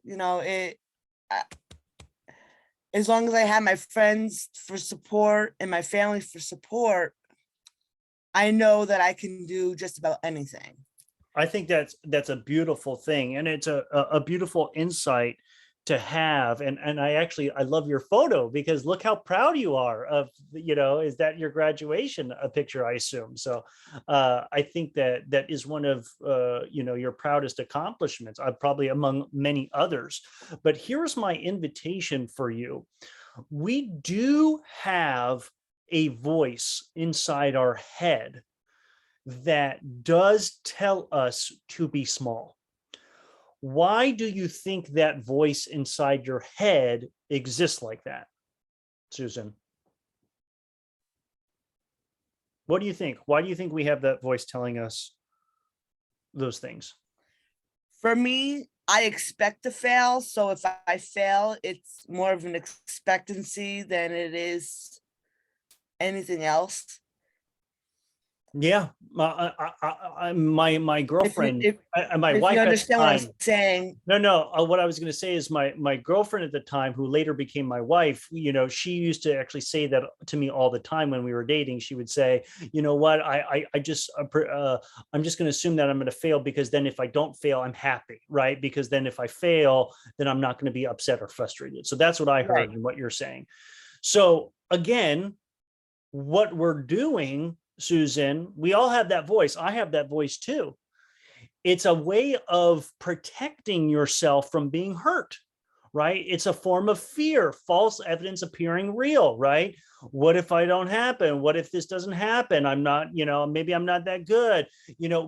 S7: as long as I have my friends for support and my family for support, I know that I can do just about anything.
S1: I think that's a beautiful thing, and it's a beautiful insight to have. And I love your photo, because look how proud you are of, is that your graduation a picture, I assume. So I think that is one of your proudest accomplishments, probably among many others. But here's my invitation for you. We do have a voice inside our head that does tell us to be small. Why do you think that voice inside your head exists like that, Susan? What do you think? Why do you think we have that voice telling us those things?
S7: For me, I expect to fail. So if I fail, it's more of an expectancy than it is anything else.
S1: Yeah, my girlfriend, my
S7: If
S1: wife
S7: you
S1: at the
S7: understand what I'm
S1: time.
S7: saying.
S1: No. What I was going to say is my girlfriend at the time, who later became my wife, she used to actually say that to me all the time when we were dating. She would say, you know what, I'm just going to assume that I'm going to fail, because then if I don't fail, I'm happy, right? Because then if I fail, then I'm not going to be upset or frustrated. So that's what I heard in what you're saying. So again, what we're doing, Susan, we all have that voice. I have that voice too. It's a way of protecting yourself from being hurt, right? It's a form of fear, false evidence appearing real, right? What if I don't happen? What if this doesn't happen? I'm not, maybe I'm not that good.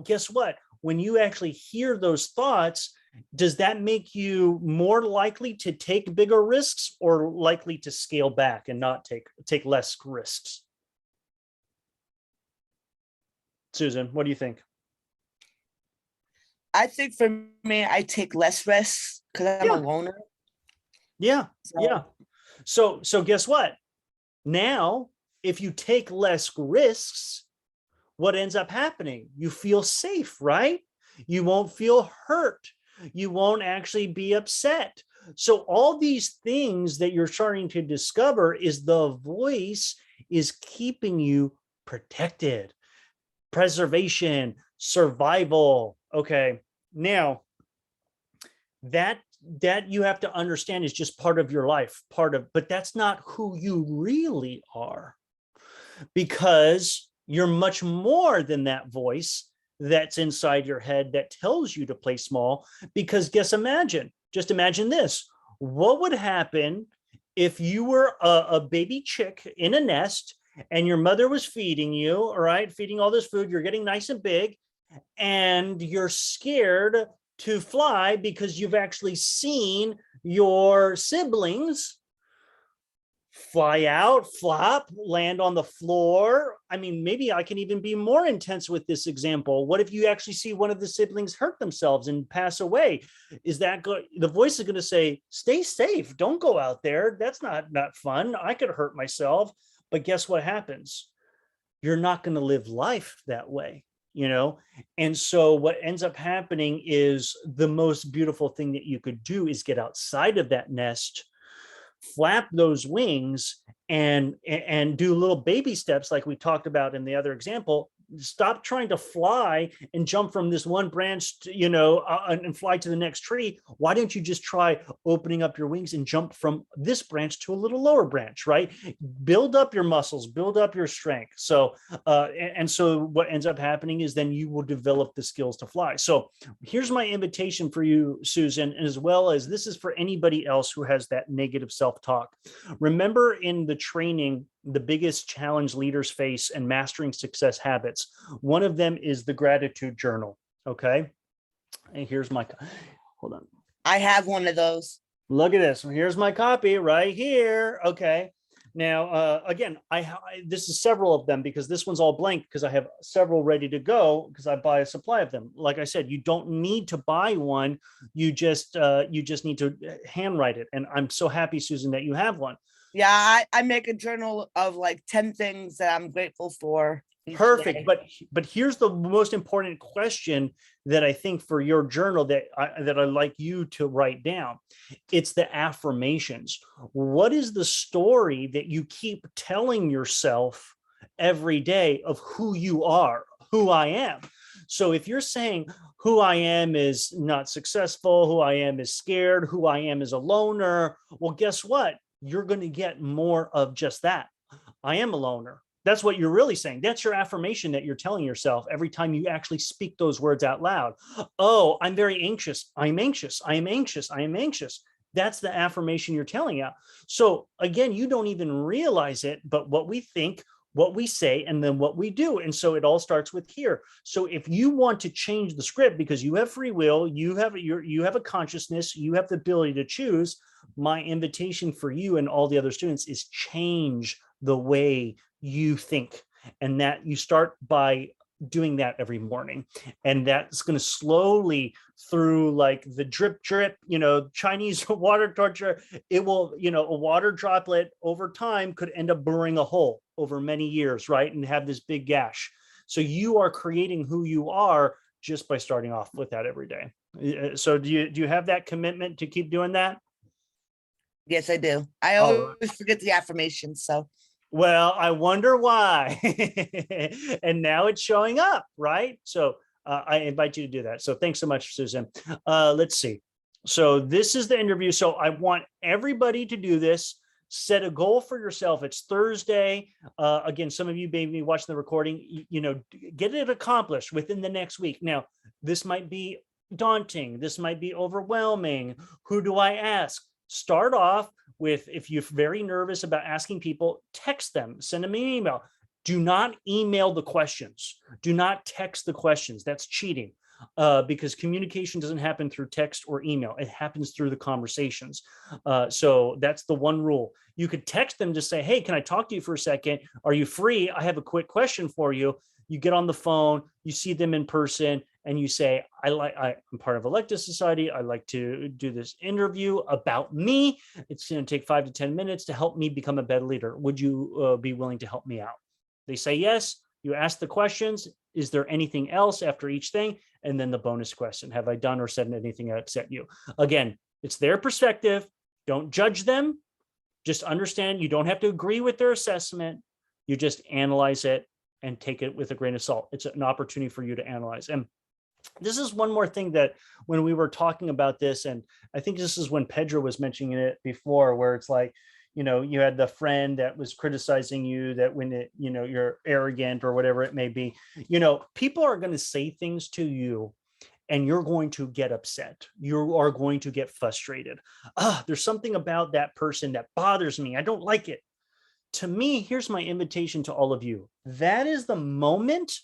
S1: Guess what? When you actually hear those thoughts, does that make you more likely to take bigger risks or likely to scale back and not take less risks? Susan, what do you think?
S7: I think for me, I take less risks because I'm a loner.
S1: Yeah,
S7: So
S1: yeah. So guess what? Now, if you take less risks, what ends up happening? You feel safe, right? You won't feel hurt. You won't actually be upset. So all these things that you're starting to discover is the voice is keeping you protected. Preservation, survival. Okay. Now, that you have to understand is just part of your life, but that's not who you really are, because you're much more than that voice that's inside your head that tells you to play small. Because just imagine this. What would happen if you were a baby chick in a nest and your mother was feeding you, all right, feeding all this food, you're getting nice and big, and you're scared to fly because you've actually seen your siblings fly out, flop, land on the floor. I mean, maybe I can even be more intense with this example. What if you actually see one of the siblings hurt themselves and pass away? Is that good? The voice is going to say, stay safe. Don't go out there. That's not fun. I could hurt myself. But guess what happens? You're not going to live life that way, you know? And so what ends up happening is the most beautiful thing that you could do is get outside of that nest, flap those wings, and do little baby steps like we talked about in the other example. Stop trying to fly and jump from this one branch to, and fly to the next tree. Why don't you just try opening up your wings and jump from this branch to a little lower branch, right? Build up your muscles, build up your strength. So so what ends up happening is then you will develop the skills to fly. So here's my invitation for you, Susan, as well as this is for anybody else who has that negative self-talk. Remember, in the training, the biggest challenge leaders face in mastering success habits, one of them is the gratitude journal. Okay. And here's my, hold on.
S7: I have one of those.
S1: Look at this. Here's my copy right here. Okay. Now, again, this is several of them because this one's all blank because I have several ready to go because I buy a supply of them. Like I said, you don't need to buy one. You just need to handwrite it. And I'm so happy, Susan, that you have one.
S7: Yeah, I make a journal of like 10 things that I'm grateful for.
S1: Perfect. But here's the most important question that I think for your journal that I'd like you to write down. It's the affirmations. What is the story that you keep telling yourself every day of who you are, who I am? So if you're saying who I am is not successful, who I am is scared, who I am is a loner, well, guess what? You're going to get more of just that. I am a loner. That's what you're really saying. That's your affirmation that you're telling yourself every time you actually speak those words out loud. Oh, I'm very anxious. I'm anxious. I am anxious. I am anxious. That's the affirmation you're telling out. So again, you don't even realize it, but what we think, what we say, and then what we do. And so it all starts with here. So if you want to change the script because you have free will, you have a consciousness, you have the ability to choose, my invitation for you and all the other students is change the way you think, and that you start by doing that every morning. And that's going to slowly, through like the drip, Chinese water torture, it will, a water droplet over time could end up burning a hole over many years, right? And have this big gash. So you are creating who you are just by starting off with that every day. So do you have that commitment to keep doing that?
S7: Yes, I do. I always forget the affirmations. So,
S1: well, I wonder why. And now it's showing up, right? So I invite you to do that. So thanks so much, Susan. Let's see. So this is the interview. So I want everybody to do this. Set a goal for yourself. It's Thursday. Again, some of you may be watching the recording, get it accomplished within the next week. Now, this might be daunting. This might be overwhelming. Who do I ask? Start off with, if you're very nervous about asking people, text them, send them an email. Do not email the questions. Do not text the questions. That's cheating. because communication doesn't happen through text or email. It happens through the conversations. So that's the one rule. You could text them to say, hey, can I talk to you for a second? Are you free? I have a quick question for you. You get on the phone, you see them in person, and you say, I'm part of Electus Society. I'd like to do this interview about me. It's going to take 5 to 10 minutes to help me become a better leader. Would you be willing to help me out? They say yes. You ask the questions. Is there anything else after each thing? And then the bonus question, have I done or said anything that upset you? Again, it's their perspective. Don't judge them. Just understand you don't have to agree with their assessment. You just analyze it and take it with a grain of salt. It's an opportunity for you to analyze. And this is one more thing that when we were talking about this, and I think this is when Pedro was mentioning it before, where it's like, you had the friend that was criticizing you, that when you're arrogant or whatever it may be, people are going to say things to you and you're going to get upset. You are going to get frustrated. There's something about that person that bothers me. I don't like it. To me, here's my invitation to all of you. That is the moment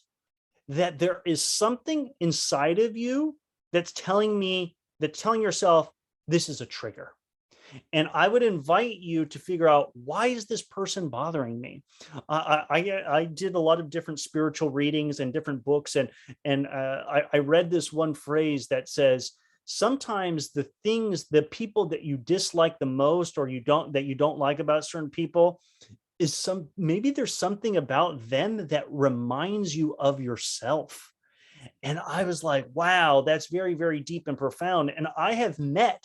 S1: that there is something inside of you that's telling yourself, this is a trigger. And I would invite you to figure out, why is this person bothering me? I did a lot of different spiritual readings and different books. And I read this one phrase that says, sometimes the people that you dislike the most, or you don't like about certain people, maybe there's something about them that reminds you of yourself. And I was like, wow, that's very, very deep and profound. And I have met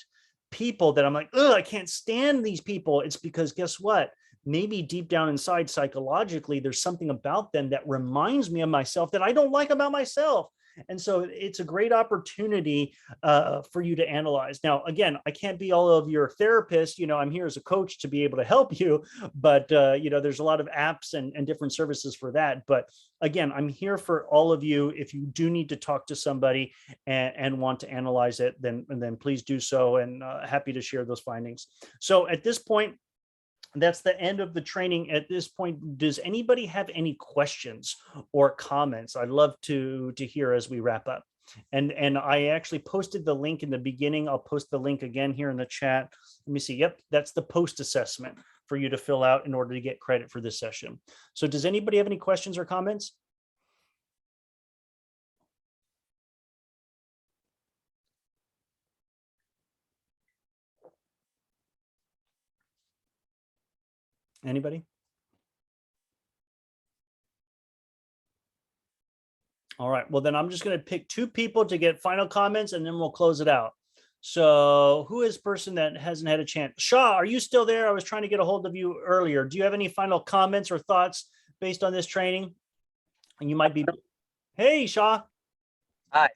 S1: people that I'm like, oh, I can't stand these people. It's because, guess what? Maybe deep down inside, psychologically, there's something about them that reminds me of myself that I don't like about myself. And so it's a great opportunity for you to analyze. Now, again, I can't be all of your therapist. I'm here as a coach to be able to help you, but there's a lot of apps and different services for that. But again, I'm here for all of you. If you do need to talk to somebody and want to analyze it, then please do so, and happy to share those findings. So at this point, that's the end of the training. At this point, does anybody have any questions or comments? I'd love to hear as we wrap up. And I actually posted the link in the beginning. I'll post the link again here in the chat. Let me see. Yep, that's the post assessment for you to fill out in order to get credit for this session. So does anybody have any questions or comments? Anybody? All right, well then I'm just going to pick 2 people to get final comments, and then we'll close it out. So who is person that hasn't had a chance? Shaw, are you still there? I was trying to get a hold of you earlier. Do you have any final comments or thoughts based on this training? And you might be, hey, Shaw.
S8: Hi.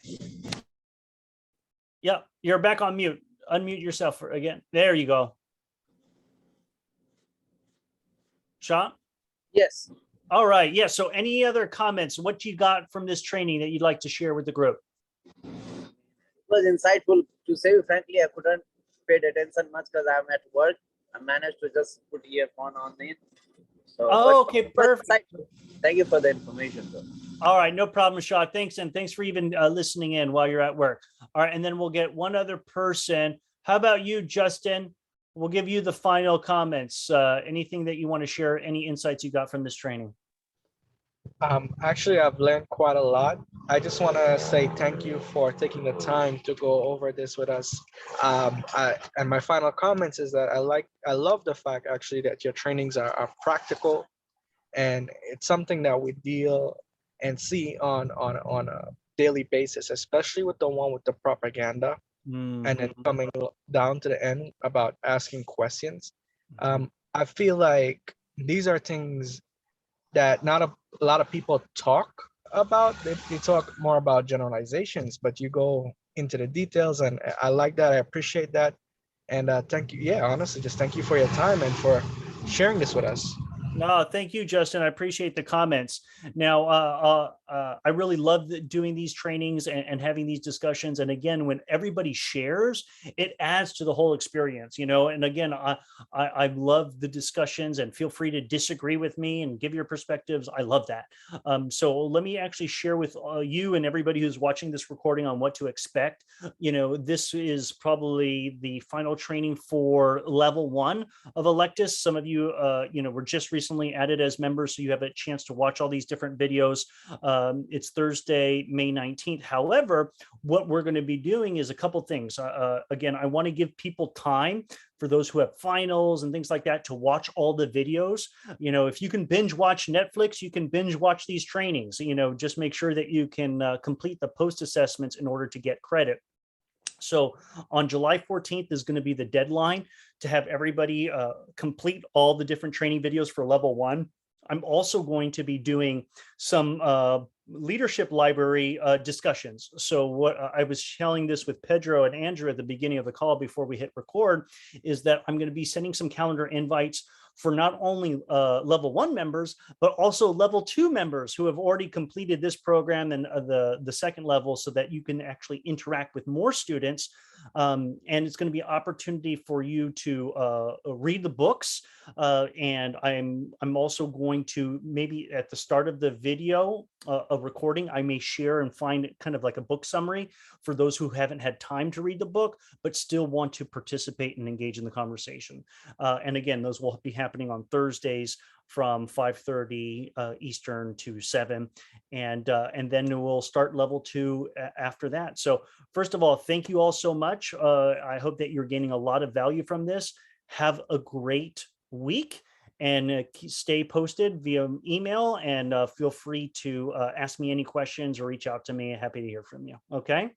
S1: Yeah, you're back on mute. Unmute yourself again. There you go. Shaw?
S8: Yes.
S1: All right. Yeah. So any other comments? What you got from this training that you'd like to share with the group?
S8: It was insightful. To say frankly, I couldn't pay attention much because I'm at work. I managed to just put earphone on in. So,
S1: okay, perfect.
S8: Thank you for the information, though.
S1: All right, no problem, Shaw. Thanks, and thanks for even listening in while you're at work. All right, and then we'll get one other person. How about you, Justin? We'll give you the final comments. Anything that you want to share, any insights you got from this training?
S3: Actually, I've learned quite a lot. I just want to say thank you for taking the time to go over this with us. And my final comments is that I love the fact actually that your trainings are practical, and it's something that we deal and see on a daily basis, especially with the one with the propaganda. And then coming down to the end about asking questions. I feel like these are things that not a lot of people talk about. They talk more about generalizations, but you go into the details, and I like that. I appreciate that. And thank you. Yeah, honestly, just thank you for your time and for sharing this with us.
S1: No, thank you, Justin. I appreciate the comments. Now, I really love doing these trainings and having these discussions. And again, when everybody shares, it adds to the whole experience, you know. And again, I love the discussions, and feel free to disagree with me and give your perspectives. I love that. So let me actually share with you and everybody who's watching this recording on what to expect. You know, this is probably the final training for level 1 of Electus. Some of you, you know, were just recently added as members, so you have a chance to watch all these different videos. It's Thursday, May 19th. However, what we're going to be doing is a couple things. Again, I want to give people time for those who have finals and things like that to watch all the videos. You know, if you can binge watch Netflix, you can binge watch these trainings. You know, just make sure that you can complete the post assessments in order to get credit. So on July 14th is going to be the deadline to have everybody complete all the different training videos for level 1. I'm also going to be doing some leadership library discussions. So what I was sharing this with Pedro and Andrew at the beginning of the call before we hit record is that I'm going to be sending some calendar invites for not only level 1 members, but also level 2 members who have already completed this program and the second level, so that you can actually interact with more students. And it's going to be an opportunity for you to read the books. And I'm also going to, maybe at the start of the video of recording, I may share and find kind of like a book summary for those who haven't had time to read the book, but still want to participate and engage in the conversation. And again, those will be happening on Thursdays from 5:30 Eastern to 7. And then we'll start level 2 after that. So first of all, thank you all so much. I hope that you're gaining a lot of value from this. Have a great week, and stay posted via email, and feel free to ask me any questions or reach out to me. Happy to hear from you. Okay.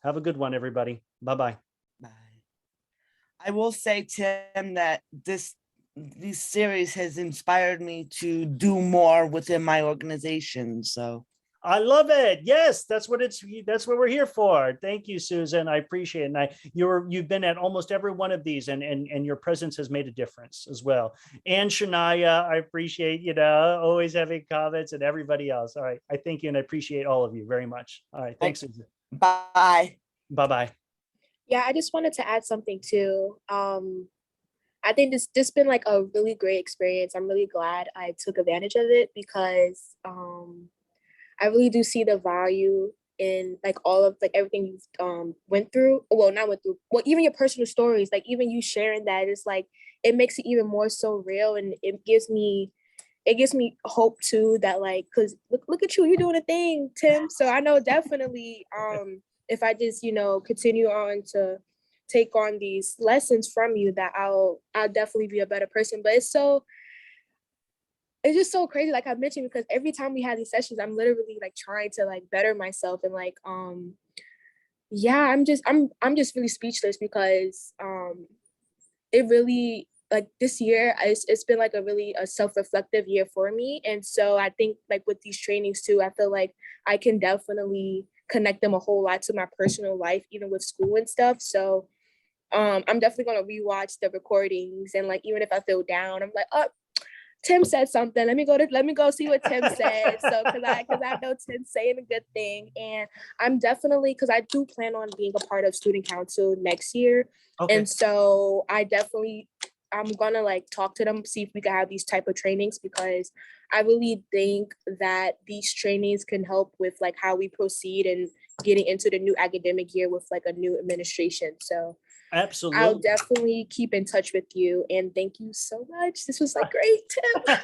S1: Have a good one, everybody. Bye-bye.
S7: Bye. I will say, Tim, that this series has inspired me to do more within my organization. So
S1: I love it. Yes, that's what we're here for. Thank you, Susan. I appreciate it. And you've been at almost every one of these, and your presence has made a difference as well. And Shania, I appreciate, you know, always having comments, and everybody else. All right. I thank you, and I appreciate all of you very much. All right. Thanks, Susan.
S7: bye.
S1: Bye-bye.
S6: Yeah, I just wanted to add something too. I think this been like a really great experience. I'm really glad I took advantage of it, because I really do see the value in like all of like everything you've went through. Well, not went through. Well, even your personal stories, like even you sharing that, is like, it makes it even more so real, and it gives me hope too, that like, because look at you, you're doing a thing, Tim. So I know definitely if I just, you know, continue on to take on these lessons from you, that I'll definitely be a better person. But it's just so crazy, like I mentioned, because every time we have these sessions, I'm literally like trying to like better myself, and like yeah, I'm just really speechless, because it really, like this year, it's been like a really self-reflective year for me. And so I think like with these trainings too, I feel like I can definitely connect them a whole lot to my personal life, even with school and stuff. So I'm definitely gonna rewatch the recordings, and like even if I feel down, I'm like, oh, Tim said something. Let me go see what Tim said. So because I know Tim's saying a good thing, and I'm definitely, because I do plan on being a part of student council next year. Okay. And so I'm gonna like talk to them, see if we can have these type of trainings, because I really think that these trainings can help with like how we proceed and getting into the new academic year with like a new administration. So absolutely, I'll definitely keep in touch with you, and thank you so much. This was like great, Tim.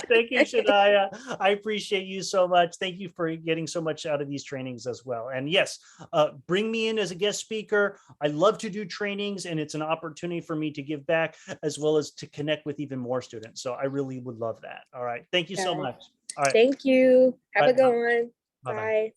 S1: Thank you, Shania. I appreciate you so much. Thank you for getting so much out of these trainings as well. And yes, bring me in as a guest speaker. I love to do trainings, and it's an opportunity for me to give back as well as to connect with even more students. So I really would love that. All right. Thank you so much. All right.
S6: Thank you. Have a good one. Bye.